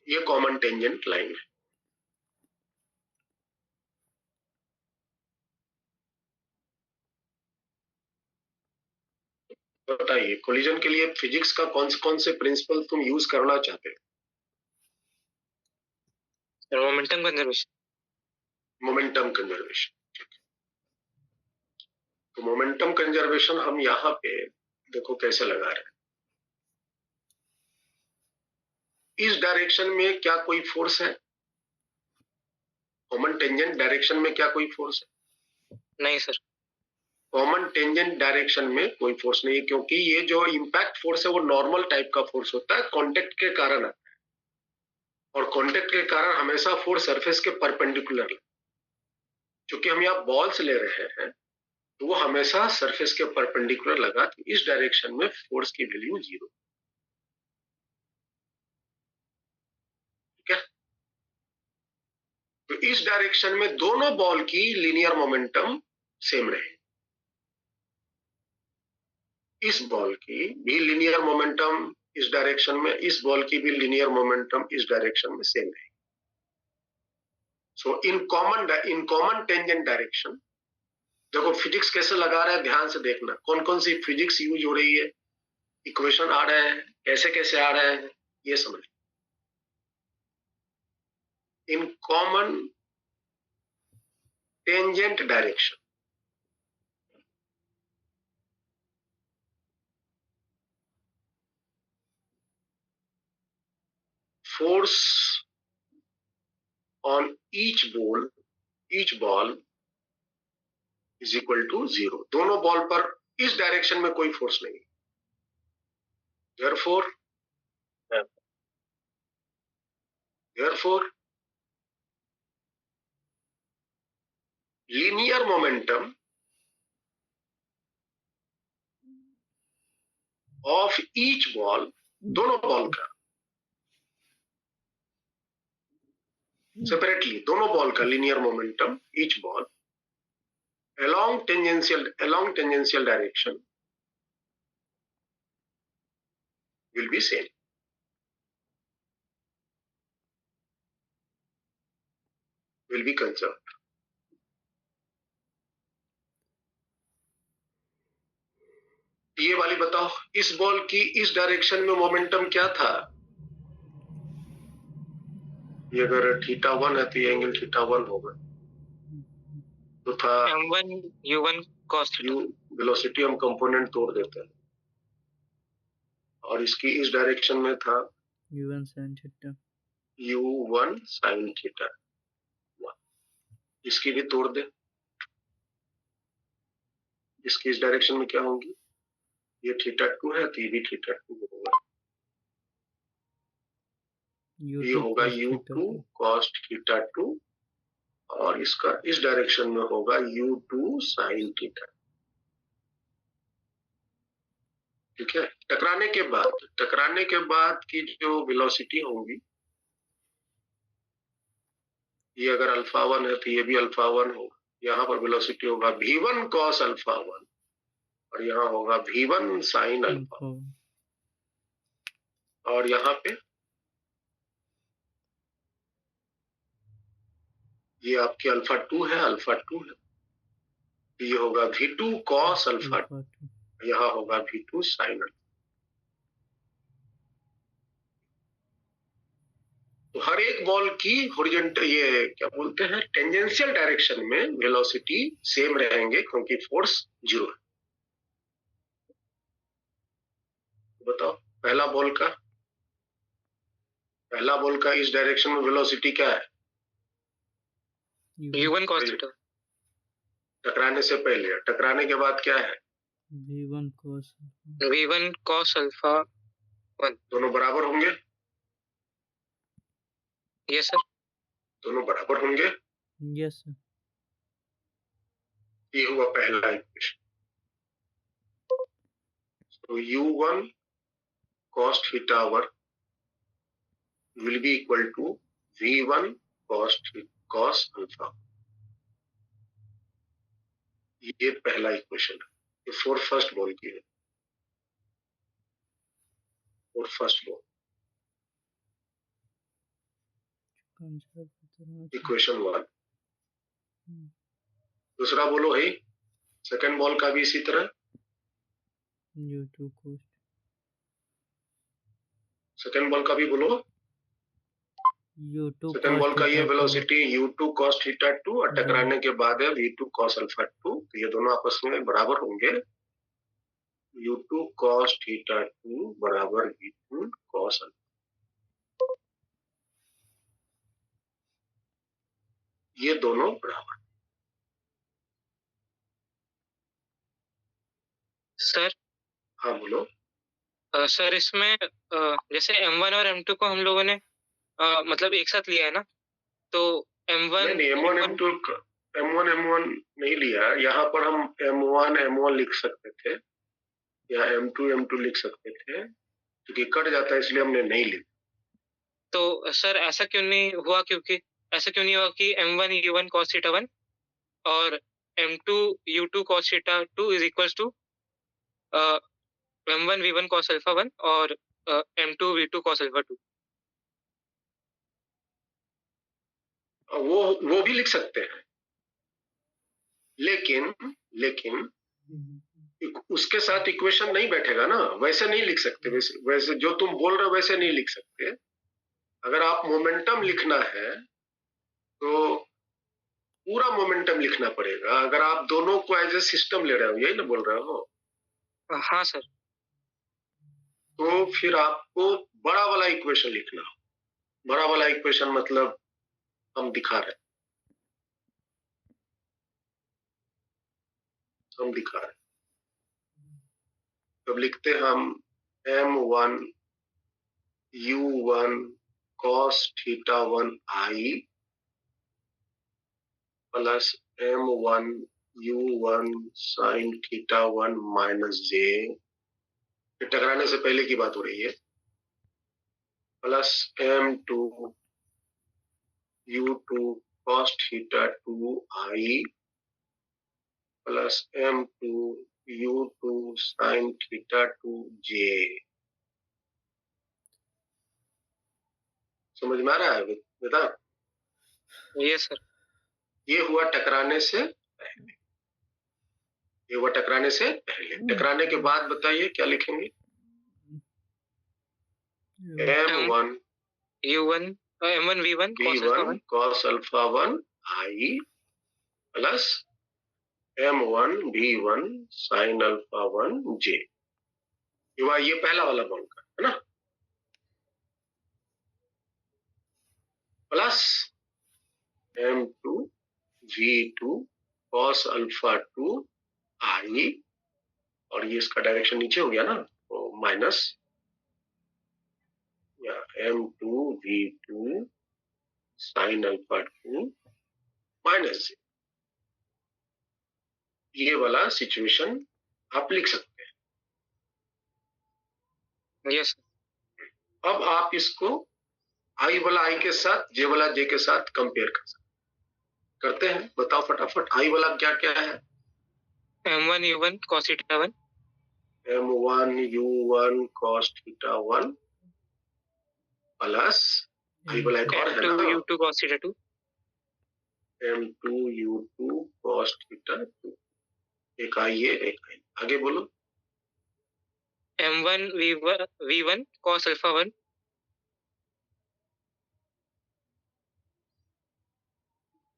ये कॉमन टेंजेंट लाइन है। बताइए कोलिजन के लिए फिजिक्स का कौन से प्रिंसिपल तुम यूज करना चाहते हो? Momentum conservation. Momentum conservation. तो मोमेंटम कंजर्वेशन हम यहाँ पे देखो कैसे लगा रहे हैं। इस डायरेक्शन में क्या कोई फोर्स है? कॉमन टेंजेंट डायरेक्शन में क्या कोई फोर्स है? नहीं सर। कॉमन टेंजेंट डायरेक्शन में कोई फोर्स नहीं है, क्योंकि ये जो इम्पैक्ट फोर्स है वो नॉर्मल टाइप का फोर्स होता है, कांटेक्ट के कारण आता है। और कांटेक्ट के कारण हमेशा फोर्स सरफेस के परपेंडिकुलर है। चूंकि हम यहाँ बॉल्स ले रहे हैं तो वो हमेशा सरफेस के परपेंडिकुलर लगा, तो इस डायरेक्शन में फोर्स की वैल्यू 0। ठीक है, तो इस डायरेक्शन में दोनों बॉल की लीनियर मोमेंटम सेम रहे। इस बॉल की भी लीनियर मोमेंटम इस डायरेक्शन में, इस बॉल की भी लीनियर मोमेंटम इस डायरेक्शन में सेम रहे। सो इन कॉमन टेंजेंट डायरेक्शन, देखो फिजिक्स कैसे लगा रहा है ध्यान से देखना, कौन कौन सी फिजिक्स यूज हो रही है, इक्वेशन आ रहे हैं, कैसे कैसे आ रहे हैं, ये समझ। In common tangent direction force on each ball is equal to 0। दोनों बॉल पर इस डायरेक्शन में कोई फोर्स नहीं है। therefore linear momentum of each ball, दोनों बॉल का सेपरेटली, दोनों बॉल का linear momentum each ball along tangential direction will be same. Will be conserved. ये वाली बताओ, इस बॉल की इस डायरेक्शन में मोमेंटम क्या था? ये अगर θ1 है तो ये एंगल θ1 होगा, तो था m1 u1 cos theta. Velocity हम कंपोनेंट तोड़ देते हैं, और इसकी इस डायरेक्शन में था u1 sin theta. u1 sin theta. इसकी भी तोड़ दे, इसकी इस डायरेक्शन में क्या होंगी? ये θ2 है तो ये भी θ2 होगा। ये होगा u2 cos θ2, और इसका इस डायरेक्शन में होगा u2 sin थीटा। ठीक है। टकराने के बाद की जो वेलोसिटी होगी, ये अगर α1 है तो ये भी α1 होगा। यहाँ पर वेलोसिटी होगा v1 cos α1, और यहाँ होगा v1 sin α, और यहाँ पे ये आपकी α2 है, ये होगा v2 cos α2, यहाँ होगा v2 sin α। तो हर एक बॉल की हॉरिजॉन्टल, ये क्या बोलते हैं, टेंजेंशियल डायरेक्शन में वेलोसिटी सेम रहेंगे, क्योंकि फोर्स 0 है। बताओ, पहला बॉल का इस डायरेक्शन में वेलोसिटी क्या है? u1 cos theta. टकराने से पहले, टकराने के बाद क्या है? v1 cos alpha 1। दोनों बराबर होंगे? Yes sir. दोनों बराबर होंगे? Yes sir. ये हुआ पहला इक्वेशन। तो u1 cos θ1 will be equal to v1 cos alpha. ये पहला इक्वेशन है, ये फॉर फर्स्ट बॉल की है, फॉर फर्स्ट बॉल, इक्वेशन 1। दूसरा बोलो है, सेकंड बॉल का भी इसी तरह, u2 cos। सेकंड बॉल का भी बोलो, u2 सेकंड बॉल का ये वेलोसिटी u2 cos θ2, और टकराने के बाद है v2 cos α2, तो ये दोनों आपस में बराबर होंगे। u2 cos θ2 बराबर v2 cos α। ये दोनों बराबर। सर। हाँ बोलो। सर इसमें जैसे m1 और m2 को हम लोगों ने मतलब एक साथ लिया है ना, तो m1 नहीं, m1 m1 नहीं लिया। यहाँ पर हम m1 लिख सकते थे, या m2 लिख सकते थे, क्योंकि कट जाता है इसलिए हमने नहीं लिखा। तो सर ऐसा क्यों नहीं हुआ, क्योंकि ऐसा क्यों नहीं हुआ कि m1 u1 cos θ1 और m2 u2 cos θ2 is equals to m1 v1 cos α1 और m2 v2 cos α2। वो भी लिख सकते हैं, लेकिन उसके साथ इक्वेशन नहीं बैठेगा ना, वैसे नहीं लिख सकते। वैसे जो तुम बोल रहे हो वैसे नहीं लिख सकते। अगर आप मोमेंटम लिखना है तो पूरा मोमेंटम लिखना पड़ेगा। अगर आप दोनों को एज ए सिस्टम ले रहे हो, यही ना बोल रहे हो? हाँ सर। तो फिर आपको बड़ा वाला इक्वेशन लिखना हो। बड़ा वाला इक्वेशन मतलब हम दिखा रहे हैं। तब लिखते हम m1 u1 cos θ1 i plus m1 u1 sin θ1 minus j, टकराने से पहले की बात हो रही है, plus m2 u2 cos θ2 i प्लस M2U2 sin थीटा 2J। समझ में आ रहा है बेटा? Yes sir. ये हुआ टकराने से पहले, ये हुआ टकराने से पहले। टकराने के बाद बताइए क्या लिखेंगे? M1 U1 M1 V1 V1 cos alpha 1 I plus M1 V1 sin alpha 1 J। ये पहला वाला बॉन्ड का है ना, plus M2 V2 cos alpha 2 I, और ये इसका डायरेक्शन नीचे हो गया ना, तो minus M2 V2 sin alpha 2 minus. ये वाला सिचुएशन आप लिख सकते हैं। यस। अब आप इसको I वाला I के साथ J वाला J के साथ कंपेयर करते हैं। बताओ फटाफट, I वाला क्या क्या है? M1 U1 cos theta 1, M1 U1 cos theta 1 plus I वाला एक और है ना, M2 U2 cos theta 2, M2 U2 cos theta 2। एक I है, एक I। आगे बोलो। M1 V1 cos alpha 1,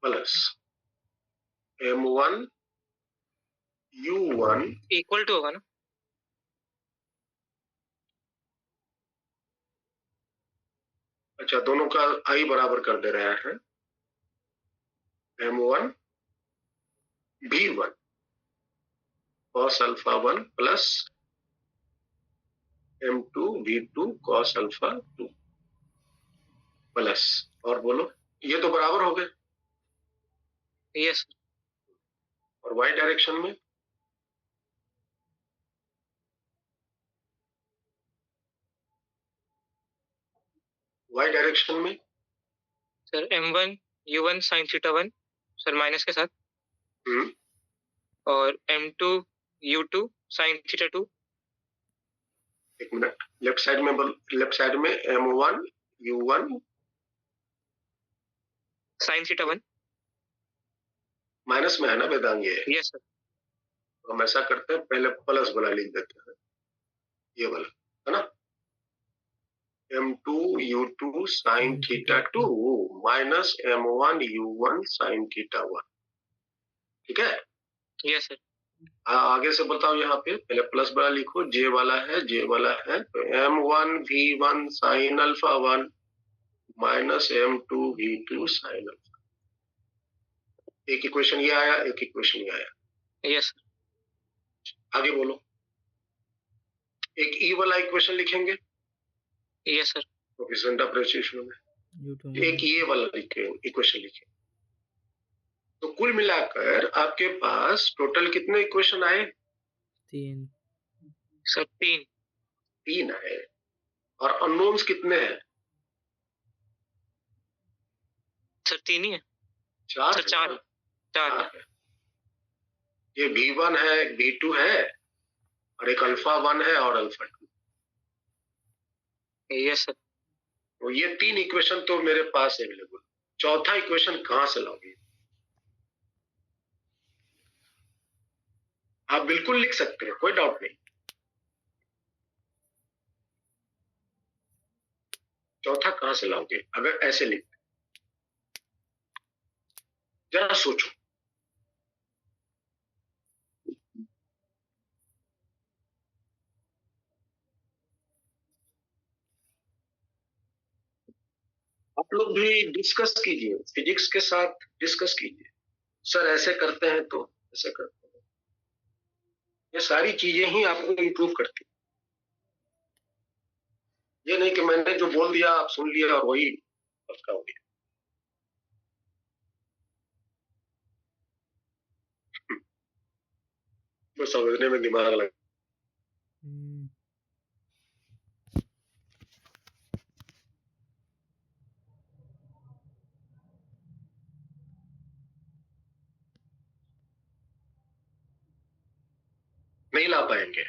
plus M1 U1 equal to होगा ना? अच्छा, दोनों का I बराबर कर दे रहा है। M1 V1 cos alpha 1 plus M2 V2 cos alpha 2 plus, और बोलो, ये तो बराबर हो गए। यस। और y डायरेक्शन में sir M1 U1 sin theta 1 sir minus के साथ, और M2 U2 sin theta 2, एक मिनट, लेफ्ट साइड में M1 U1 sin theta 1। Minus में है ना वेदांग? ये यस सर। हम ऐसा करते हैं, पहले प्लस वाला लिख देते हैं, ये वाला है ना, M2 U2 sin theta 2 minus M1 U1 sin theta 1। ठीक है? Yes sir. आगे से बताओ, यहाँ पे पहले प्लस वाला लिखो, J वाला है, तो M1 V1 sin alpha 1 minus M2 V2 sin alpha. एक इक्वेशन ये आया, एक इक्वेशन ये आया। यस। आगे बोलो। एक ई वाला इक्वेशन लिखेंगे। Yes sir. Coefficient of reciprocity में एक ये वाला इक्वेशन लिखें। तो कुल मिलाकर आपके पास टोटल कितने इक्वेशन आए? 3 सर। 3 आए। और अननोन्स कितने हैं? सर 3 ही है। 4 सर 4 है। ये V1 है, एक V2 है, और एक अल्फा 1 है और अल्फा 2। Yes sir. तो ये 3 इक्वेशन तो मेरे पास अवेलेबल। चौथा इक्वेशन कहां से लाओगे? आप बिल्कुल लिख सकते हैं, कोई डाउट नहीं। चौथा कहां से लाओगे अगर ऐसे लिख? जरा सोचो। आप लोग भी डिस्कस कीजिए, फिजिक्स के साथ डिस्कस कीजिए। सर ऐसे करते हैं तो ऐसे करते हैं। ये सारी चीजें ही आपको इम्प्रूव करती हैं। ये नहीं कि मैंने जो बोल दिया आप सुन लिया और वही आपका हो गया। बस समझने में दिमाग लगा। पाएंगे।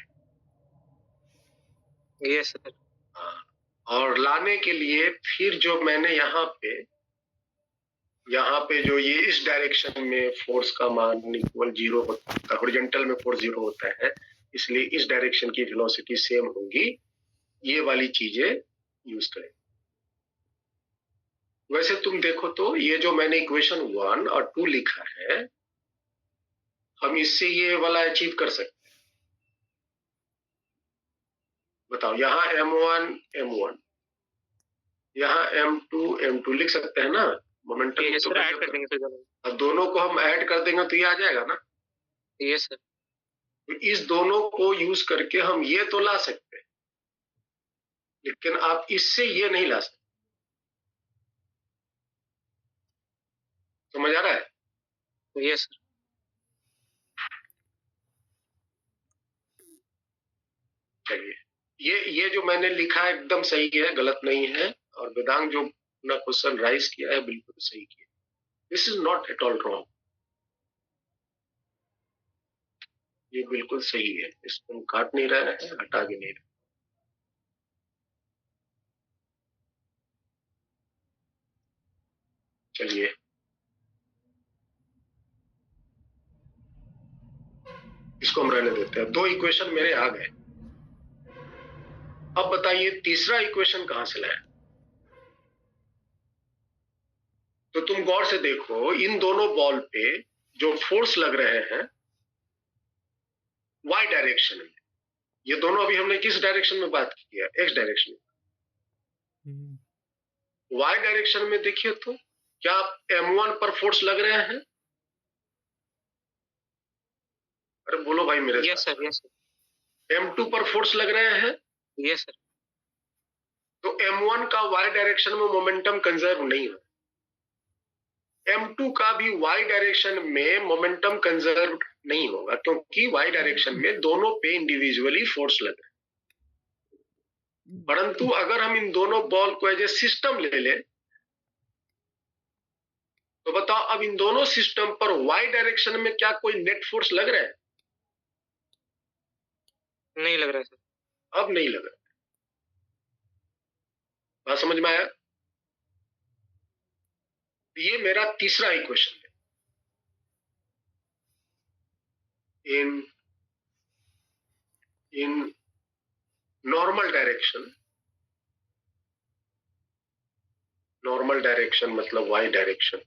Yes sir. हाँ, और लाने के लिए फिर जो मैंने यहाँ पे जो ये इस डायरेक्शन में फोर्स का मान इक्वल 0 होता है, हॉरिजॉन्टल में फोर्स 0 होता है, इसलिए इस डायरेक्शन की वेलोसिटी सेम होगी, ये वाली चीजें यूज करें। वैसे तुम देखो तो ये जो मैंने इक्वेशन 1 और 2 लिखा है, हम इससे ये वाला अचीव कर सकते हैं। बताओ, यहाँ m1 यहाँ m2 लिख सकते हैं ना, मोमेंटम यस तो सर, ऐड कर देंगे सर दोनों। अब दोनों को हम ऐड कर देंगे तो ये आ जाएगा ना। Yes sir. तो इस दोनों को यूज करके हम ये तो ला सकते हैं, लेकिन आप इससे ये नहीं ला सकते। समझ आ रहा है? Yes sir. चलिए, ये जो मैंने लिखा है एकदम सही है, गलत नहीं है, और वेदांग जो अपना क्वेश्चन राइज किया है बिल्कुल सही किया। This is not at all wrong, ये बिल्कुल सही है, इसको हम काट नहीं रहे हैं, हटा भी नहीं रहे। चलिए, इसको हम रहने देते हैं। 2 इक्वेशन मेरे आ गए। अब बताइए तीसरा इक्वेशन कहां से लाया? तो तुम गौर से देखो, इन दोनों बॉल पे जो फोर्स लग रहे हैं y डायरेक्शन में, ये दोनों अभी हमने किस डायरेक्शन में बात की है? x डायरेक्शन में। y डायरेक्शन में देखिए तो क्या m1 पर फोर्स लग रहे हैं? अरे बोलो भाई मेरे साथ। Yes sir. Yes sir. m2 पर फोर्स लग रहे हैं? Yes sir. तो m1 का y डायरेक्शन में मोमेंटम कंजर्व नहीं है, m2 का भी y डायरेक्शन में मोमेंटम कंजर्व नहीं होगा, क्योंकि y डायरेक्शन में दोनों पे इंडिविजुअली फोर्स लग रहे हैं। परंतु अगर हम इन दोनों बॉल को एज ए सिस्टम ले लें, तो बताओ अब इन दोनों सिस्टम पर y डायरेक्शन में क्या कोई नेट फोर्स लग रहा है? नहीं लग रहा है सर। अब नहीं लग रहा। बात समझ में आया? ये मेरा तीसरा इक्वेशन है। इन नॉर्मल डायरेक्शन मतलब y direction,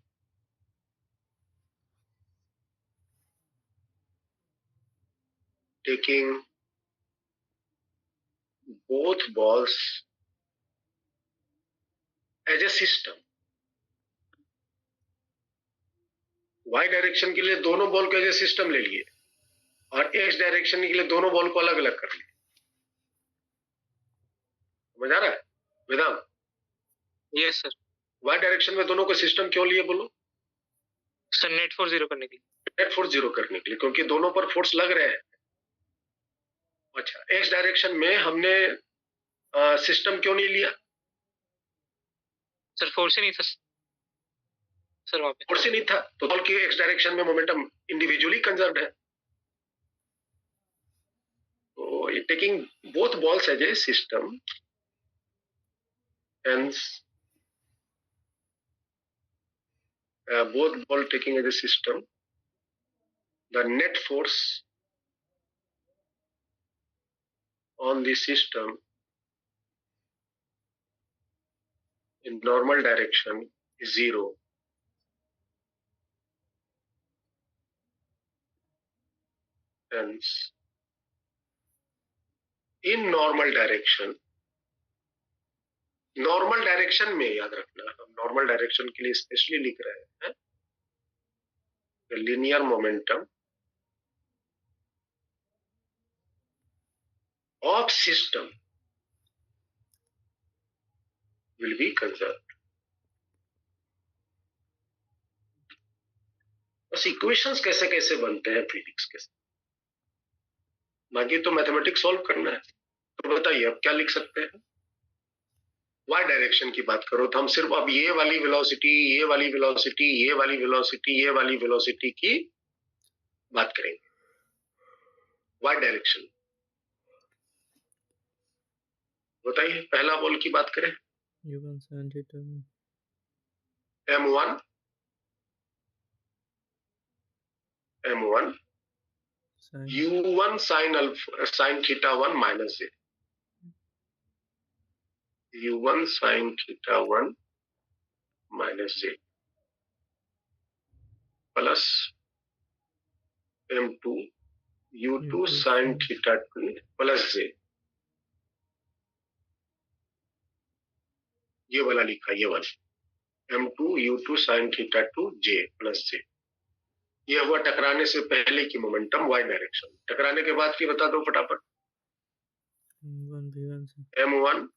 taking both balls as a system। y direction के लिए दोनों बॉल को एज ए सिस्टम ले लिए, और x डायरेक्शन के लिए दोनों बॉल को अलग अलग कर लिए। समझ आ रहा है Vedant? Yes sir. y direction में दोनों को सिस्टम क्यों लिए बोलो? सर नेट फोर्स 0 करने के लिए। नेट फोर्स 0 करने के लिए, क्योंकि दोनों पर फोर्स लग रहे हैं। अच्छा, x डायरेक्शन में हमने सिस्टम क्यों नहीं लिया? सर फोर्स ही नहीं था सर वहां पे। फोर्स ही नहीं था, तो बॉल की x डायरेक्शन में मोमेंटम इंडिविजुअली कंजर्व्ड है। तो ये taking both balls as a system, hence both ball taking as a system, the net force on the system in normal direction is 0, hence in normal direction में याद रखना, हम normal direction के लिए specially लिख रहे हैं, the linear momentum of system will be conserved। बस इक्वेशंस कैसे कैसे बनते हैं फिजिक्स के, बाकी तो मैथमेटिक्स सॉल्व करना है। तो बताइए अब क्या लिख सकते हैं? y डायरेक्शन की बात करो तो हम सिर्फ अब ये वाली वेलोसिटी, ये वाली वेलोसिटी, ये वाली वेलोसिटी, ये वाली वेलोसिटी की बात करेंगे। y डायरेक्शन बताइए, पहला बॉल की बात करें, U1 sin theta 1 M1 sin U1 sin theta 1 minus J, U1 sin theta 1 minus J plus M2 U2 sin theta 2 plus J, ये वाला लिखा, ये वाला M2 U2 sin theta 2 J plus J, ये हुआ टकराने से पहले की मोमेंटम y डायरेक्शन। टकराने के बाद की बता दो फटाफट। M1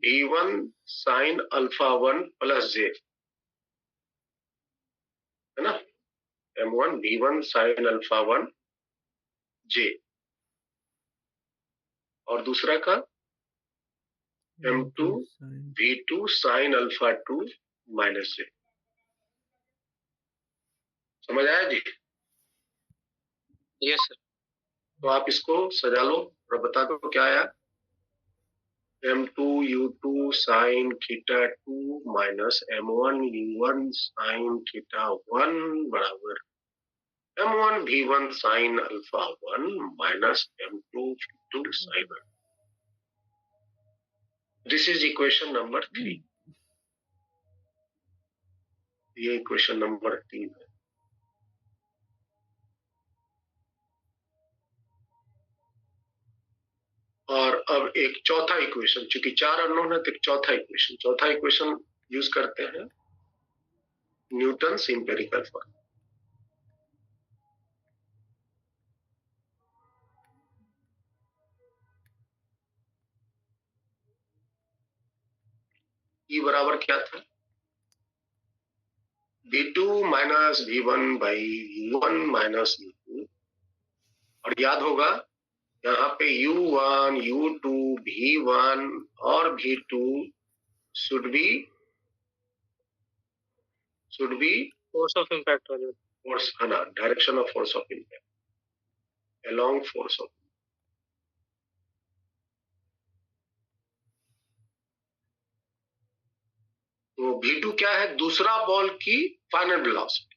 V1 sin alpha 1 plus J, है ना, M1 V1 sin alpha 1 J, और दूसरा का M2 V2 sin alpha 2 minus J। समझ आया जी? Yes sir. तो आप इसको सजा लो और बता दो क्या आया। M2 U2 sin theta 2 minus M1 U1 sin theta 1 बराबर M1 V1 sin alpha 1 minus M2 V2 sin। This is equation number 3। ये इक्वेशन नंबर 3 है। और अब एक चौथा इक्वेशन, चूंकि 4 अननोन है तो एक चौथा इक्वेशन यूज करते हैं, न्यूटन्स इंपेरिकल फॉर्म। E बराबर क्या था, V2 minus V1 by U1 minus U2, और याद होगा यहाँ पे U1 U2 V1 और V2 should be force of impact वाले फोर्स, है ना, direction of force of impact, along force of. तो V2 क्या है, दूसरा बॉल की final velocity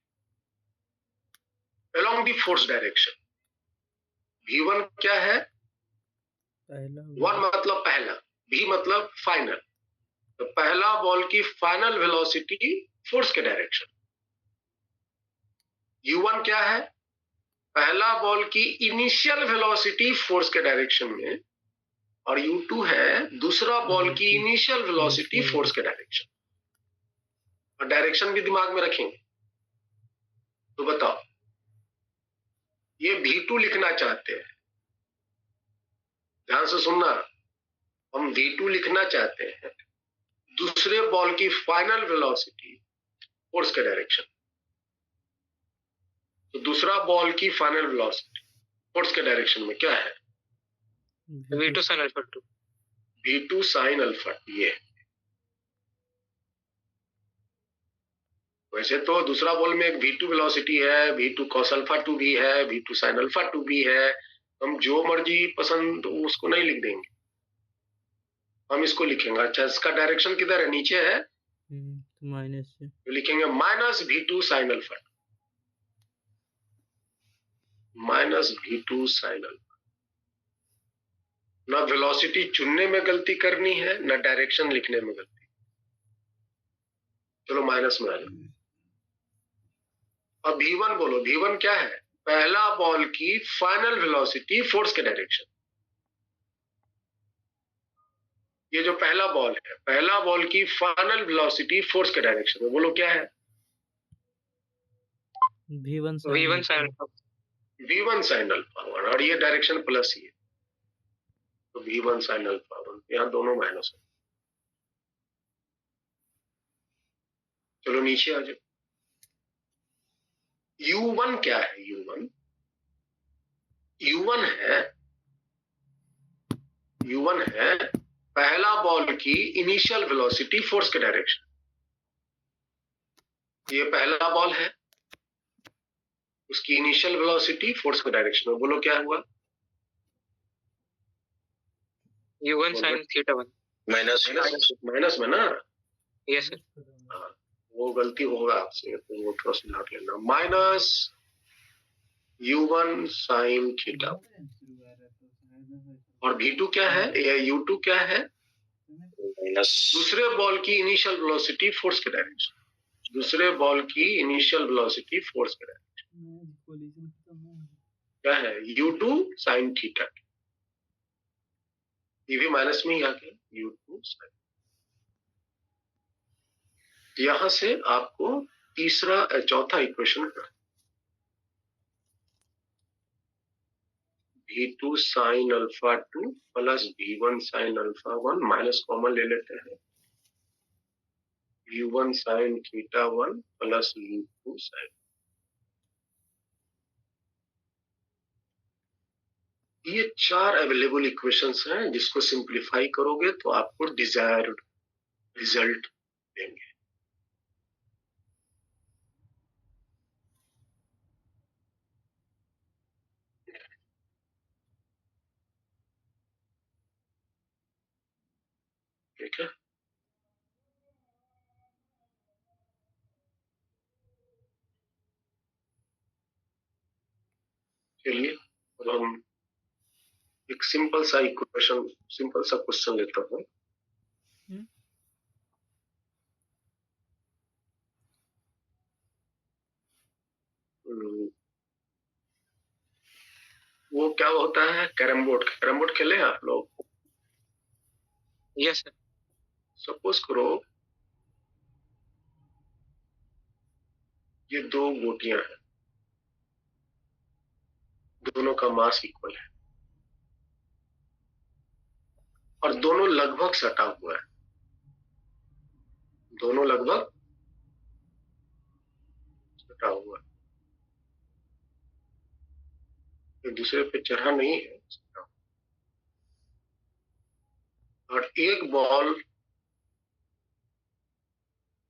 along the force direction. V1 क्या है, वन मतलब पहला, V मतलब फाइनल, तो पहला बॉल की फाइनल वेलोसिटी फोर्स के डायरेक्शन। U1 क्या है, पहला बॉल की इनिशियल वेलोसिटी फोर्स के डायरेक्शन में, और U2 है दूसरा बॉल की इनिशियल वेलोसिटी फोर्स के डायरेक्शन। और डायरेक्शन भी दिमाग में रखेंगे। तो बताओ, ये V2 लिखना चाहते हैं, ध्यान से सुनना, हम V2 लिखना चाहते हैं दूसरे बॉल की फाइनल वेलोसिटी फोर्स के डायरेक्शन। तो दूसरा बॉल की फाइनल वेलोसिटी फोर्स के डायरेक्शन में क्या है, V2 sin alpha 2, V2 sin alpha. ये वैसे तो दूसरा बॉल में एक V2 वेलोसिटी है, V2 cos अल्फा 2 भी है, V2 sin अल्फा 2 भी है। हम जो मर्जी पसंद उसको नहीं लिख देंगे, हम इसको लिखेंगे। अच्छा, इसका डायरेक्शन किधर है, नीचे है, माइनस से तो लिखेंगे minus V2 sin alpha, minus V2 sin alpha. ना वेलोसिटी चुनने में गलती करनी है, ना डायरेक्शन लिखने में गलती। चलो माइनस में आ जाओ। अब V1 बोलो, V1 क्या है, पहला बॉल की फाइनल वेलोसिटी फोर्स के डायरेक्शन। ये जो पहला बॉल है, पहला बॉल की फाइनल वेलोसिटी फोर्स के डायरेक्शन में, बोलो क्या है, V1 sin alpha, V1 sin alpha 1, और ये डायरेक्शन प्लस ही है, तो V1 sin अल्फा 1, यहाँ दोनों माइनस है। चलो नीचे आ जाओ। U1 क्या है, U1 है पहला बॉल की इनिशियल वेलोसिटी फोर्स के डायरेक्शन। ये पहला बॉल है, उसकी इनिशियल वेलोसिटी फोर्स के डायरेक्शन में, बोलो क्या हुआ, U1 sin theta 1. Minus minus में ना, Yes sir. हाँ, वो गलती होगा आपसे, तो वो थोड़ा सुधार लेना। माइनस U1 sin थीटा, और V2 क्या है, या U2 क्या है? माइनस दूसरे बॉल की इनिशियल वेलोसिटी फोर्स के डायरेक्शन, दूसरे बॉल की इनिशियल वेलोसिटी फोर्स के डायरेक्शन क्या है? U2 sin theta. ये भी माइनस में ही आ गया, U2 sin। यहां से आपको चौथा equation V2 sin alpha 2 plus V1 sin alpha 1 minus common ले लेते हैं, U1 sin theta 1 plus U2 sin। ये 4 अवेलेबल इक्वेशंस हैं, जिसको सिंप्लीफाई करोगे तो आपको डिजायर्ड रिजल्ट देंगे। ठीक है, चलिए अब हम एक सिंपल सा इक्वेशन, सिंपल सा क्वेश्चन लेता हूँ। वो क्या होता है, कैरम बोर्ड। कैरम बोर्ड खेले हैं आप लोग? Yes sir. सपोज करो ये दो गोटियां हैं, दोनों का मास इक्वल है और दोनों लगभग सटा हुआ है, दोनों लगभग सटा हुआ है, एक दूसरे पे चढ़ा नहीं है। और एक बॉल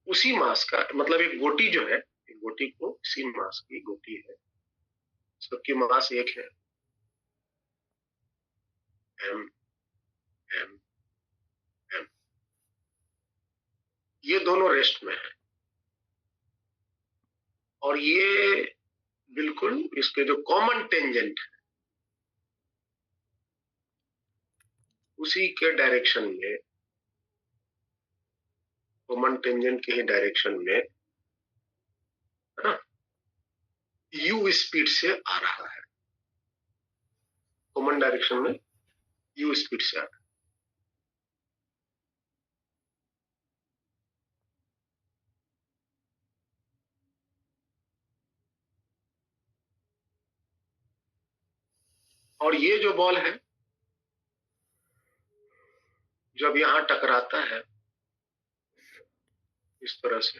उसी मास का, मतलब एक गोटी जो है, एक गोटी को इसी मास की गोटी है, सबकी मास एक है, m m m। ये दोनों रेस्ट में है और ये बिल्कुल इसके जो कॉमन टेंजेंट है उसी के डायरेक्शन में, कॉमन टेंजेंट के ही डायरेक्शन में, है ना, u स्पीड से आ रहा है, कॉमन डायरेक्शन में u स्पीड से आ रहा है। और ये जो बॉल है जब यहां टकराता है इस तरह से,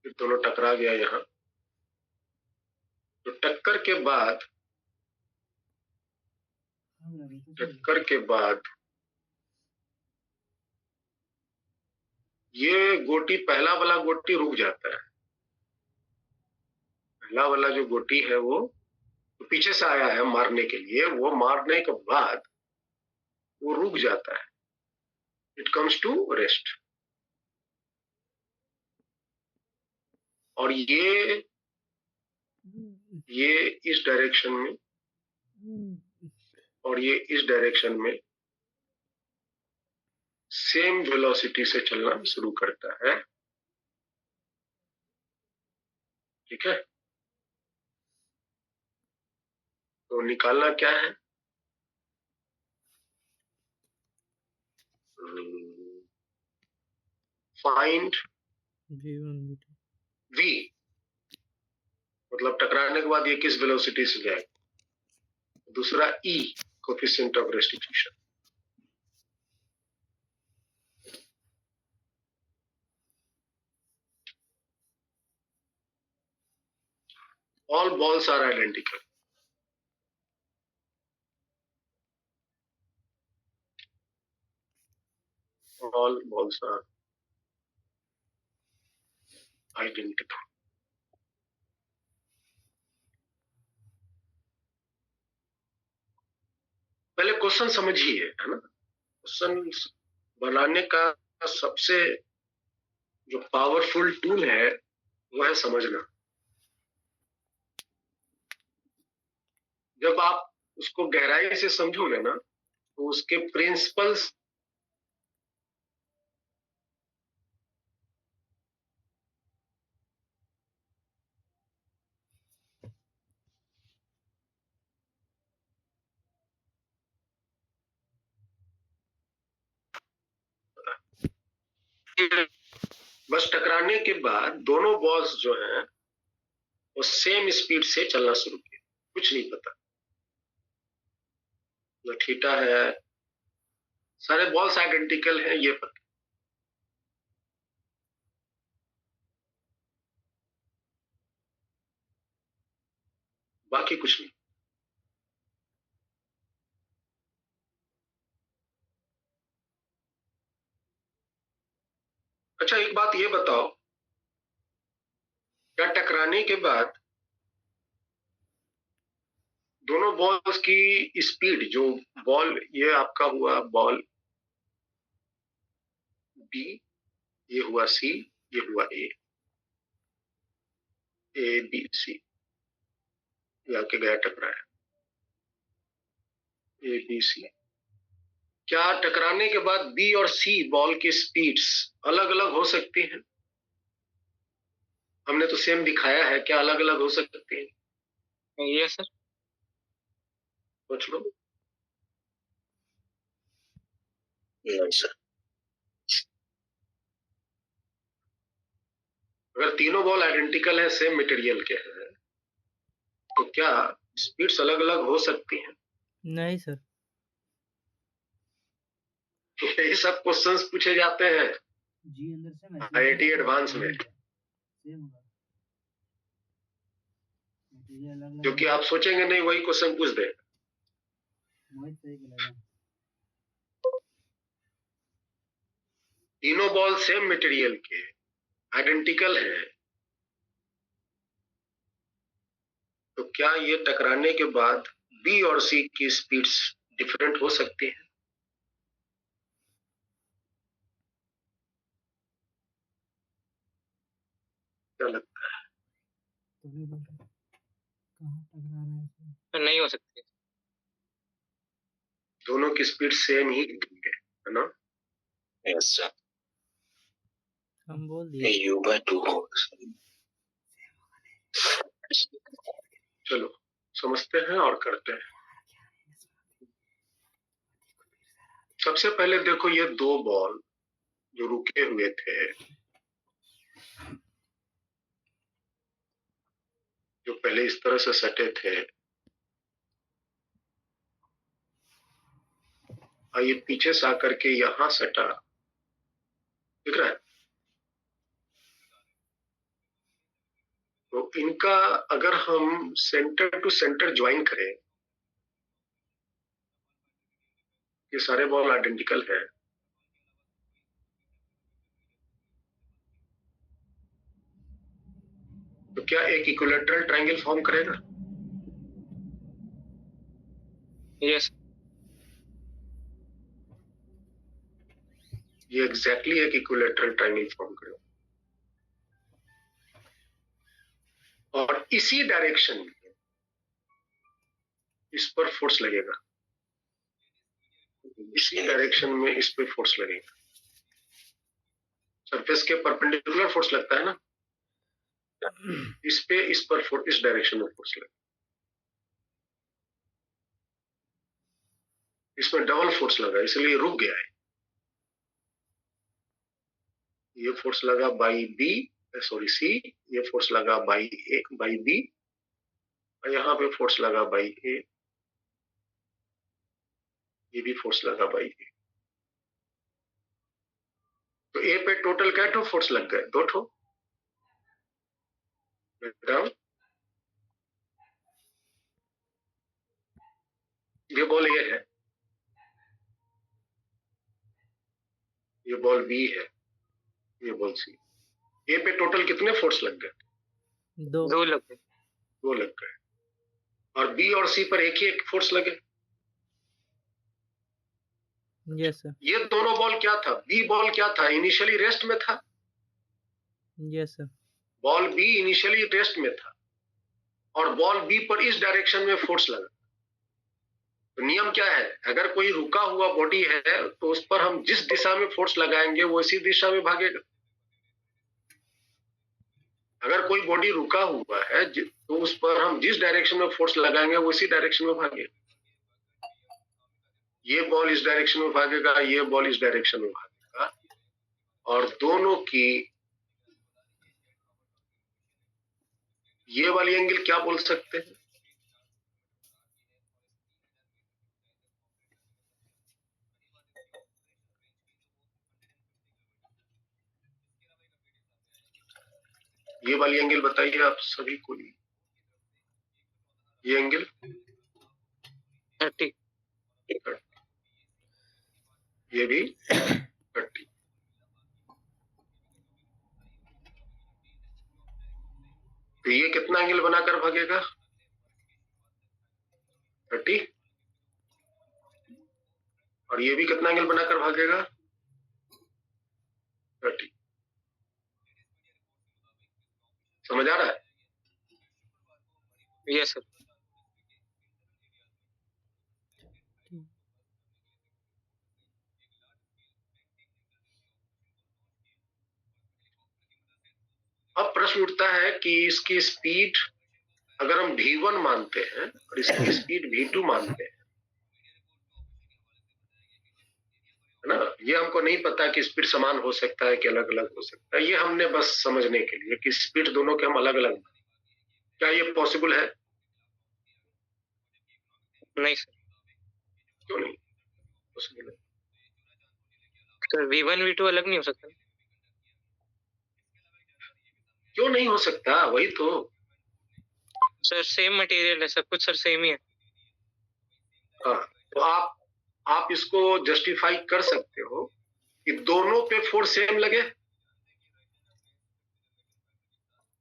ये दोनों टकरा गया यहां, तो टक्कर के बाद ये गोटी, पहला वाला गोटी रुक जाता है, पहला वाला जो गोटी है वो तो पीछे से आया है मारने के लिए, वो मारने के बाद वो रुक जाता है, इट कम्स टू रेस्ट। और ये इस डायरेक्शन में और ये इस डायरेक्शन में सेम वेलोसिटी से चलना शुरू करता है। ठीक है, तो निकालना क्या है, फाइंड v, मतलब टकराने के बाद ये किस वेलोसिटी से जाएगा, दूसरा e, coefficient of restitution. all balls are identical, all balls are identical। Question समझिए, है ना। क्वेश्चन बनाने का सबसे जो पावरफुल टूल है वह है समझना। जब आप उसको गहराई से समझोगे ना तो उसके प्रिंसिपल्स बस टकराने के बाद दोनों बॉल्स जो हैं वो सेम स्पीड से चलना शुरू किए, कुछ नहीं पता, जो थीटा है, सारे बॉल्स आइडेंटिकल हैं ये पता। बाकी कुछ नहीं। अच्छा एक बात ये बताओ, क्या टकराने के बाद दोनों बॉल्स की स्पीड, जो बॉल ये आपका हुआ बॉल बी, ये हुआ सी, ये हुआ ए बी सी, आके गया टकराया ए बी सी, क्या टकराने के बाद बी और सी बॉल की स्पीड्स अलग अलग हो सकती हैं? हमने तो सेम दिखाया है, क्या अलग अलग हो सकती हैं? Yes sir. सोच लो। नहीं सर। अगर तीनों बॉल आइडेंटिकल है, सेम मटेरियल के हैं, तो क्या स्पीड्स अलग अलग हो सकती हैं? नहीं सर। यही सब क्वेश्चंस पूछे जाते हैं जी अंदर से IIT एडवांस में, जो कि आप सोचेंगे नहीं वही क्वेश्चन पूछ दे। तीनों बॉल सेम मटेरियल के आइडेंटिकल हैं, तो क्या ये टकराने के बाद बी और सी की स्पीड्स डिफरेंट हो सकती हैं? क्या लगता है? नहीं हो सकती। दोनों की स्पीड सेम ही है ना? Yes sir. हम बोल दिए U/2 होगा। चलो समझते हैं और करते हैं। सबसे पहले देखो, ये दो बॉल जो रुके हुए थे, जो पहले इस तरह से सटे थे, और ये पीछे से आकर के यहां सटा, दिख रहा है? तो इनका अगर हम सेंटर टू सेंटर ज्वाइन करें, ये सारे बॉल आइडेंटिकल है, तो क्या एक इक्विलैटरल ट्रायंगल फॉर्म करेगा? यस। ये एग्जैक्टली एक इक्विलैटरल ट्रायंगल फॉर्म करेगा, और इसी डायरेक्शन में इस पर फोर्स लगेगा, इसी डायरेक्शन में इस पे फोर्स लगेगा। सरफेस के परपेंडिकुलर फोर्स लगता है ना, इस पे इस पर फोर्स, इस डायरेक्शन में फोर्स लगेगा। इसमें डबल फोर्स लगा, इसलिए रुक गया है। ये फोर्स लगा बाई बी, सॉरी सी, ये फोर्स लगा बाई ए बाई बी, और यहाँ पे फोर्स लगा बाई ए, ये भी फोर्स लगा बाई ए। तो ए पे टोटल क्या ठो फोर्स लग गए? दो ठो। डाउन, ये बॉल ए है, ये बॉल बी है, ये बॉल सी। ए पे टोटल कितने फोर्स लग गए? दो लग गए। दो लग गए। और बी और सी पर एक ही एक फोर्स लगे, यस सर। ये दोनों बॉल क्या था, बी बॉल क्या था, इनिशियली रेस्ट में था। Yes sir. Ball B initially rest में था और बॉल बी पर इस डायरेक्शन में फोर्स लगा। तो नियम क्या है, अगर कोई रुका हुआ बॉडी है तो उस पर हम जिस दिशा में फोर्स लगाएंगे वो इसी दिशा में भागेगा। अगर कोई बॉडी रुका हुआ है तो उस पर हम जिस डायरेक्शन में फोर्स लगाएंगे वो इसी डायरेक्शन में भागेगा। ये बॉल इस डायरेक्शन में भागेगा, ये बॉल इस डायरेक्शन में भागेगा, और दोनों की ये वाली एंगल क्या बोल सकते हैं, ये वाली एंगल बताइए आप सभी को। ये एंगल 30। ये भी 30। तो ये कितना एंगल बनाकर भागेगा, 30, और ये भी कितना एंगल बनाकर भागेगा, 30। समझ आ रहा है? Yes sir. अब प्रश्न उठता है कि इसकी स्पीड अगर हम v1 मानते हैं और इसकी स्पीड v2 मानते हैं, है ना, ये हमको नहीं पता कि स्पीड समान हो सकता है कि अलग अलग हो सकता है। ये हमने बस समझने के लिए कि स्पीड दोनों के हम अलग अलग, क्या ये पॉसिबल है? नहीं सर। क्यों नहीं पॉसिबल है? सर V1 V2 अलग नहीं हो सकता। क्यों नहीं हो सकता? वही तो सर सेम मटेरियल है, सब कुछ सर सेम ही है। हाँ, तो आप इसको जस्टिफाई कर सकते हो कि दोनों पे फोर्स सेम लगे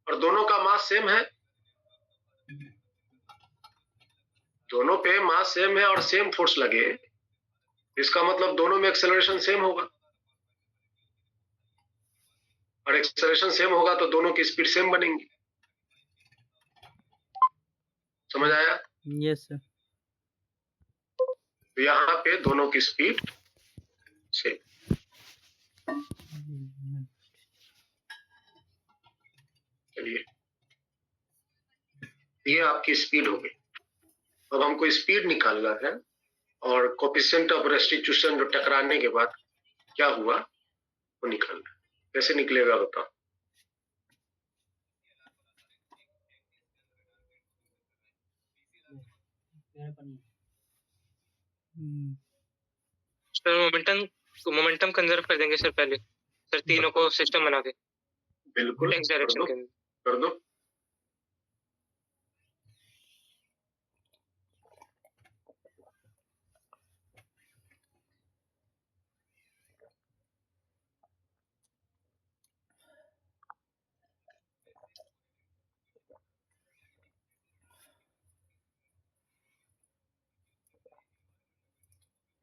और दोनों का मास सेम है। दोनों पे मास सेम है और सेम फोर्स लगे, इसका मतलब दोनों में एक्सेलरेशन सेम होगा, और एक्सेलरेशन सेम होगा तो दोनों की स्पीड सेम बनेंगी। समझ आया? Yes sir. तो यहाँ पे दोनों की स्पीड सेम। चलिए, ये आपकी स्पीड हो गई। अब हमको स्पीड निकालना है और कोएफिशिएंट ऑफ रेस्टिट्यूशन जो टकराने के बाद क्या हुआ वो निकालना है। कैसे निकलेगा बताओ? सर मोमेंटम कंजर्व कर देंगे सर पहले, सर तीनों को सिस्टम बना के। बिल्कुल एक्स डायरेक्शन के अंदर। कर दो।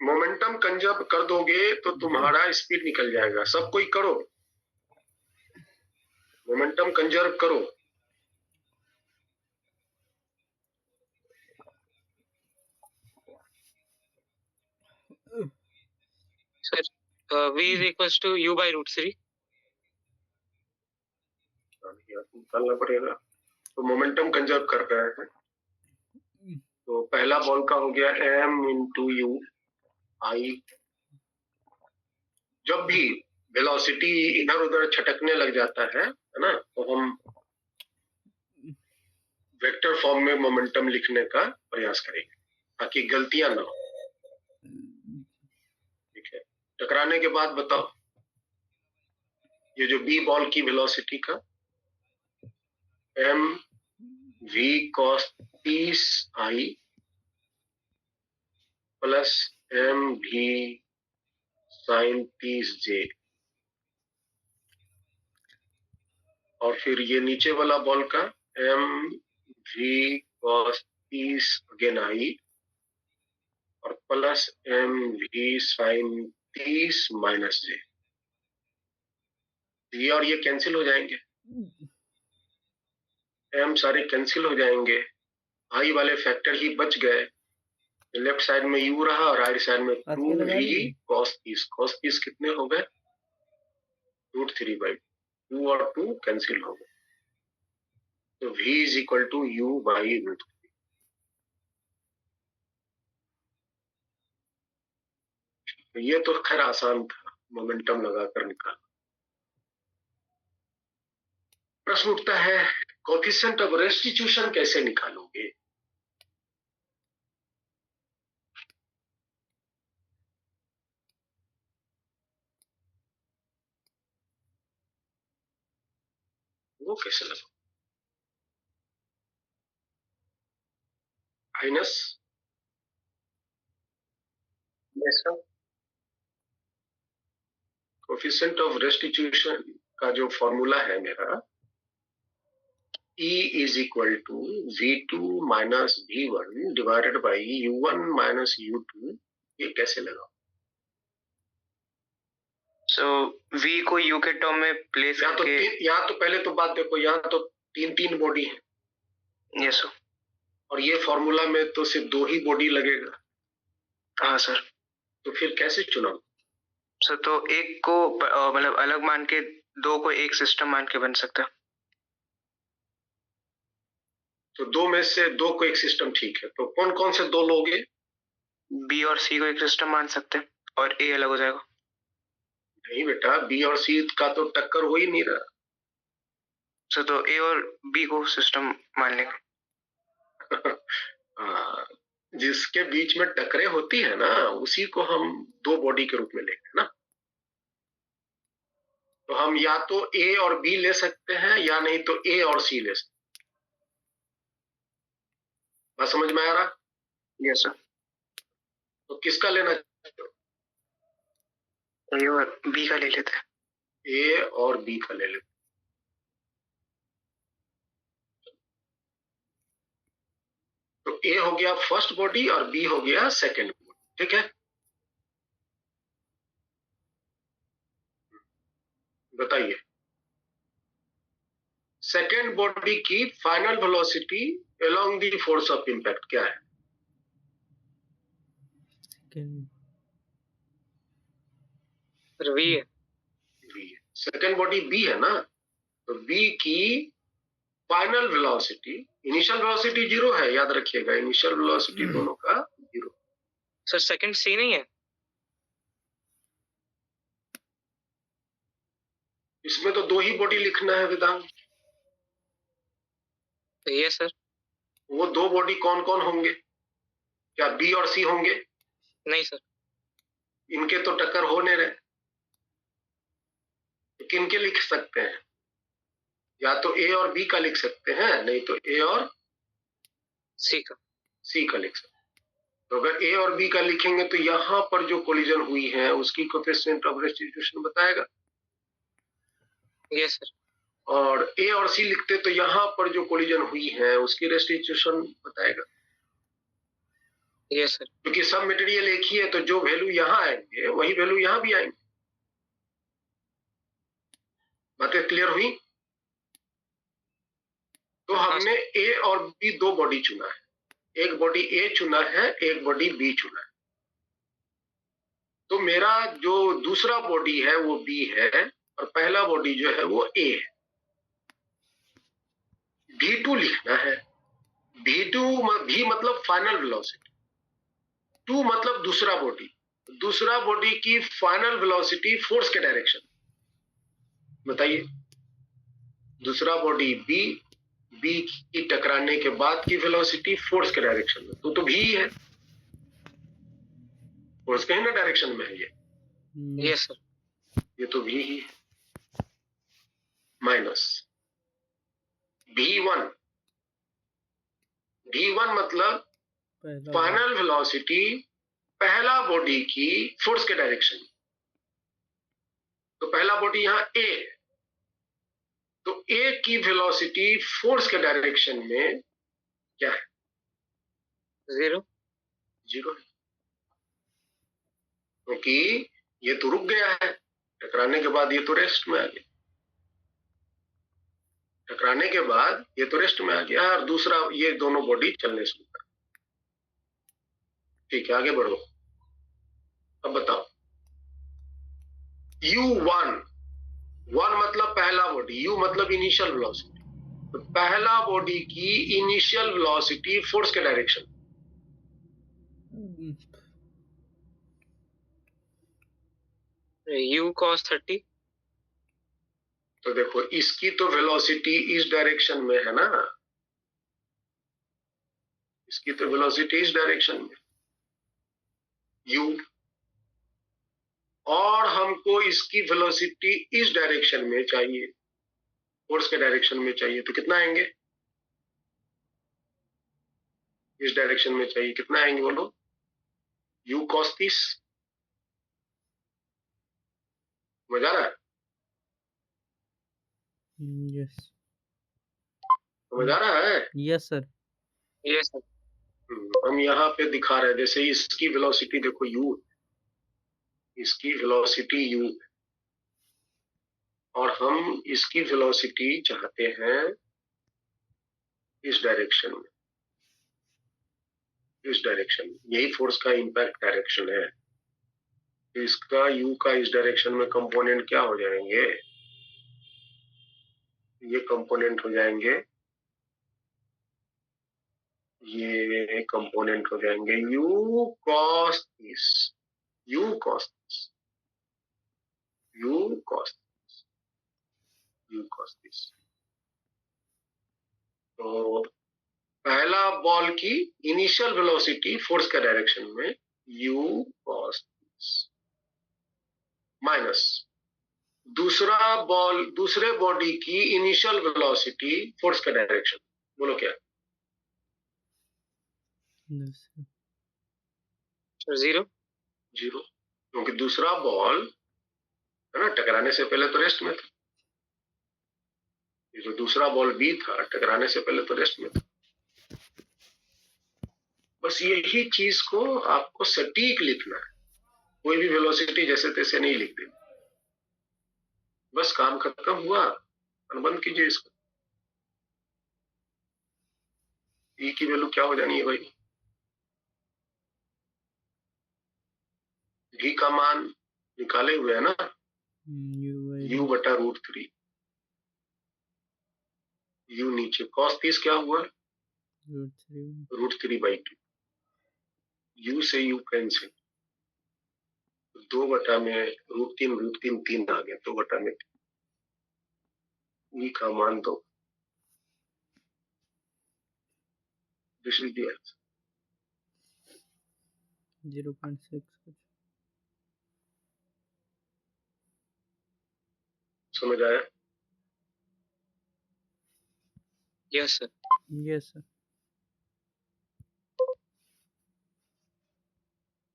मोमेंटम कंजर्व कर दोगे तो तुम्हारा स्पीड निकल जाएगा। सब कोई करो, मोमेंटम कंजर्व करो। Sir V is equals to U by √3। निकालना पड़ेगा। तो मोमेंटम कंजर्व कर रहे हैं, तो पहला बॉल का हो गया m इंटू यू आई। जब भी वेलोसिटी इधर उधर छटकने लग जाता है ना, तो हम वेक्टर फॉर्म में मोमेंटम लिखने का प्रयास करेंगे ताकि गलतियां ना हो। ठीक है, टकराने के बाद बताओ, ये जो बी बॉल की वेलोसिटी का m v cos 30 i plus m v sin 30 j, और फिर ये नीचे वाला बॉल का m v cos 30 again i और plus m v sine t minus j, ये और ये कैंसिल हो जाएंगे, एम सारे कैंसिल हो जाएंगे, आई वाले फैक्टर ही बच गए, लेफ्ट साइड में यू रहा और राइट साइड में 2v cos 30 कितने हो गए, √3/2 और 2 कैंसिल हो गए, तो v is equal to u by √3। ये तो खैर आसान था, मोमेंटम लगाकर निकाला। प्रश्न उठता है कोएफिशिएंट ऑफ रेस्टिट्यूशन कैसे निकालोगे? वो कैसे लगा? माइनस कोएफिशिएंट ऑफ रेस्टिट्यूशन का जो फॉर्मूला है मेरा, E is equal to V2 minus V1 divided by U1 minus U2, ये कैसे लगा? सो V को U के टर्म में प्लेस करके, यहाँ तो पहले तो बात देखो, यहाँ तो तीन बॉडी है। Yes sir. और ये फॉर्मूला में तो सिर्फ 2 ही बॉडी लगेगा। हाँ सर। तो फिर कैसे चुना सर? तो एक को मतलब अलग मान के, 2 को एक सिस्टम मान के बन सकता है। तो 2 में से 2 को एक सिस्टम, ठीक है, तो कौन कौन से 2 लोगे? B और C को एक सिस्टम मान सकते हैं और A अलग हो जाएगा। नहीं बेटा, B और C का तो टक्कर हो ही नहीं रहा। सर तो A और B को सिस्टम मान लेंगे। जिसके बीच में टकरे होती है ना, उसी को हम 2 बॉडी के रूप में लेंगे ना। तो हम या तो A और B ले सकते हैं या नहीं तो A और C ले सकते हैं। बात समझ में आ रहा? Yes sir. तो किसका लेना? A और B का ले लेते हैं। A और B का ले लेते हैं। तो A हो गया फर्स्ट बॉडी और B हो गया सेकेंड बॉडी, ठीक है। बताइए, सेकेंड बॉडी की final velocity along the force of impact क्या है? V है। सेकेंड बॉडी B है ना, तो B की फाइनल वेलोसिटी, इनिशियल वेलोसिटी 0 है, याद रखिएगा, इनिशियल वेलोसिटी दोनों का 0। सर सेकंड C नहीं है? इसमें तो 2 ही बॉडी लिखना है वेदांत। Yes sir. वो 2 बॉडी कौन कौन होंगे? क्या B और C होंगे? नहीं सर। इनके तो टक्कर हो नहीं रहे, तो किनके लिख सकते हैं? या तो A और B का लिख सकते हैं, नहीं तो A और C का लिख सकते हैं। तो अगर A और B का लिखेंगे तो यहां पर जो कोलिजन हुई है उसकी कोएफिशिएंट ऑफ रेस्टिट्यूशन बताएगा। Yes sir. और A और C लिखते तो यहां पर जो कोलिजन हुई है उसकी रेस्टिट्यूशन बताएगा। Yes sir. क्योंकि सब मटेरियल एक ही है, तो जो वैल्यू यहां आएंगे वही वैल्यू यहां भी आएंगे। बातें क्लियर हुई? तो हमने A और B 2 बॉडी चुना है, एक बॉडी A चुना है, एक बॉडी B चुना है। तो मेरा जो दूसरा बॉडी है वो B है और पहला बॉडी जो है वो A है। V2 लिखना है। V मतलब फाइनल वेलोसिटी, 2 मतलब दूसरा बॉडी, दूसरा बॉडी की फाइनल वेलोसिटी फोर्स के डायरेक्शन। बताइए, दूसरा बॉडी B की टकराने के बाद की वेलोसिटी फोर्स के डायरेक्शन में, तो V है, फोर्स के ही ना डायरेक्शन में है ये। Yes sir. ये तो V ही है, माइनस V1 मतलब फाइनल वेलोसिटी पहला बॉडी की फोर्स के डायरेक्शन। तो पहला बॉडी यहां A है, तो A की वेलोसिटी फोर्स के डायरेक्शन में क्या है? 0 है। क्योंकि ये तो रुक गया है, टकराने के बाद ये तो रेस्ट में आ गया, टकराने के बाद ये तो रेस्ट में आ गया और दूसरा ये दोनों बॉडी चलने शुरू कर। ठीक है, आगे बढ़ो। अब बताओ U1, वन मतलब पहला बॉडी, U मतलब इनिशियल वेलोसिटी, तो पहला बॉडी की इनिशियल वेलोसिटी फोर्स के डायरेक्शन, U cos 30। तो देखो इसकी तो वेलोसिटी इस डायरेक्शन में है ना, इसकी तो वेलोसिटी इस डायरेक्शन में U, और हमको इसकी वेलोसिटी इस डायरेक्शन में चाहिए, फोर्स के डायरेक्शन में चाहिए, तो कितना आएंगे? इस डायरेक्शन में चाहिए, कितना आएंगे बोलो? U cos 30, मजा आ रहा है? यस समझ आ रहा है? Yes sir. Yes sir. हम यहाँ पे दिखा रहे हैं, जैसे इसकी वेलोसिटी देखो U, इसकी वेलोसिटी U, और हम इसकी वेलोसिटी चाहते हैं इस डायरेक्शन में, इस डायरेक्शन में, यही फोर्स का इंपैक्ट डायरेक्शन है। तो इसका U का इस डायरेक्शन में कंपोनेंट क्या हो जाएंगे? ये कंपोनेंट हो जाएंगे, ये कंपोनेंट हो जाएंगे U cos this, U cos this, U cos this, U cos this। तो पहला बॉल की इनिशियल वेलोसिटी फोर्स के डायरेक्शन में U cos this, माइनस दूसरा बॉल, दूसरे बॉडी की इनिशियल वेलोसिटी फोर्स का डायरेक्शन, बोलो क्या? 0। क्योंकि दूसरा बॉल है ना, टकराने से पहले तो रेस्ट में था, ये जो दूसरा बॉल B था टकराने से पहले तो रेस्ट में था। बस यही चीज को आपको सटीक लिखना है, कोई भी वेलोसिटी जैसे तैसे नहीं लिख देना, बस काम खत्म हुआ, अनुबंध कीजिए इसको। E की वैल्यू क्या हो जानी है भाई? V का मान निकाले हुए है ना, U बटा √3, U नीचे, cos 30 क्या हुआ? √3/2, U से U कैंसिल, 2 बटा में √3 3 आ गया, 2 बटा में E का मान 2। This is the answer. 0.6 समझ आया? Yes sir. Yes sir.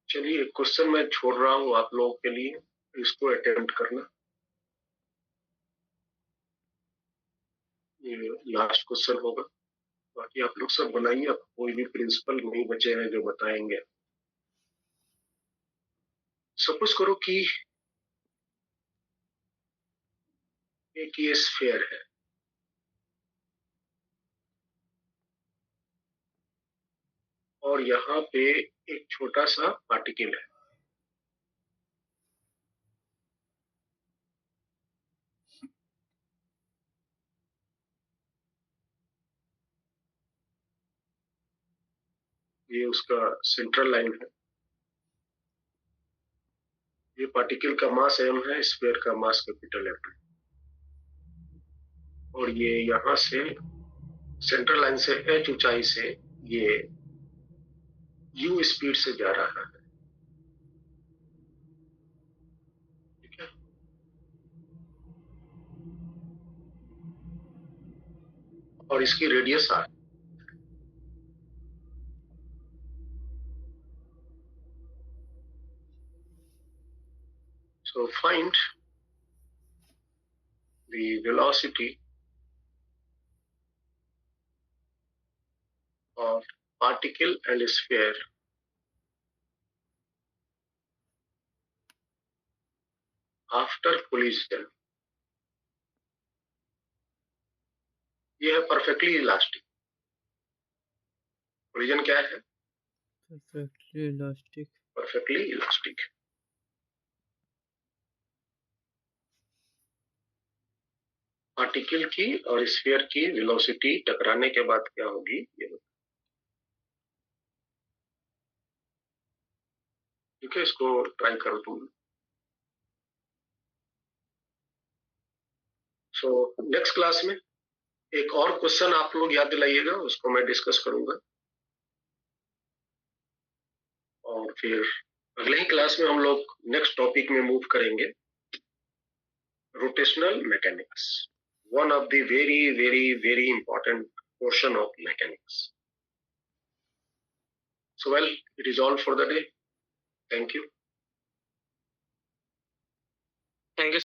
चलिए क्वेश्चन मैं छोड़ रहा हूँ आप लोगों के लिए, इसको अटेम्प्ट करना। ये लास्ट क्वेश्चन होगा, बाकी आप लोग सब बनाइए, अब कोई भी प्रिंसिपल नहीं बचे हैं जो बताएंगे। सपोज करो कि एक ये स्फीयर है, और यहाँ पे एक छोटा सा पार्टिकल है, ये उसका सेंट्रल लाइन है, ये पार्टिकल का मास m है, स्फीयर का मास कैपिटल F है, और ये यहाँ से सेंट्रल लाइन से h ऊंचाई से ये u स्पीड से जा रहा है, ठीक है? और इसकी radius r। So find the velocity of particle and sphere after collision, ये है परफेक्टली इलास्टिक। कोलिजन क्या है? Perfectly elastic. Perfectly elastic. Particle की और स्फीयर की वेलोसिटी टकराने के बाद क्या होगी ये बताओ। ठीक है, इसको ट्राई करो तुम। सो नेक्स्ट क्लास में एक और क्वेश्चन आप लोग याद दिलाइएगा, उसको मैं डिस्कस करूंगा, और फिर अगले ही क्लास में हम लोग नेक्स्ट टॉपिक में मूव करेंगे, rotational mechanics, one of the very very very important portion of mechanics. So well, it is all for the day. Thank you. Thank you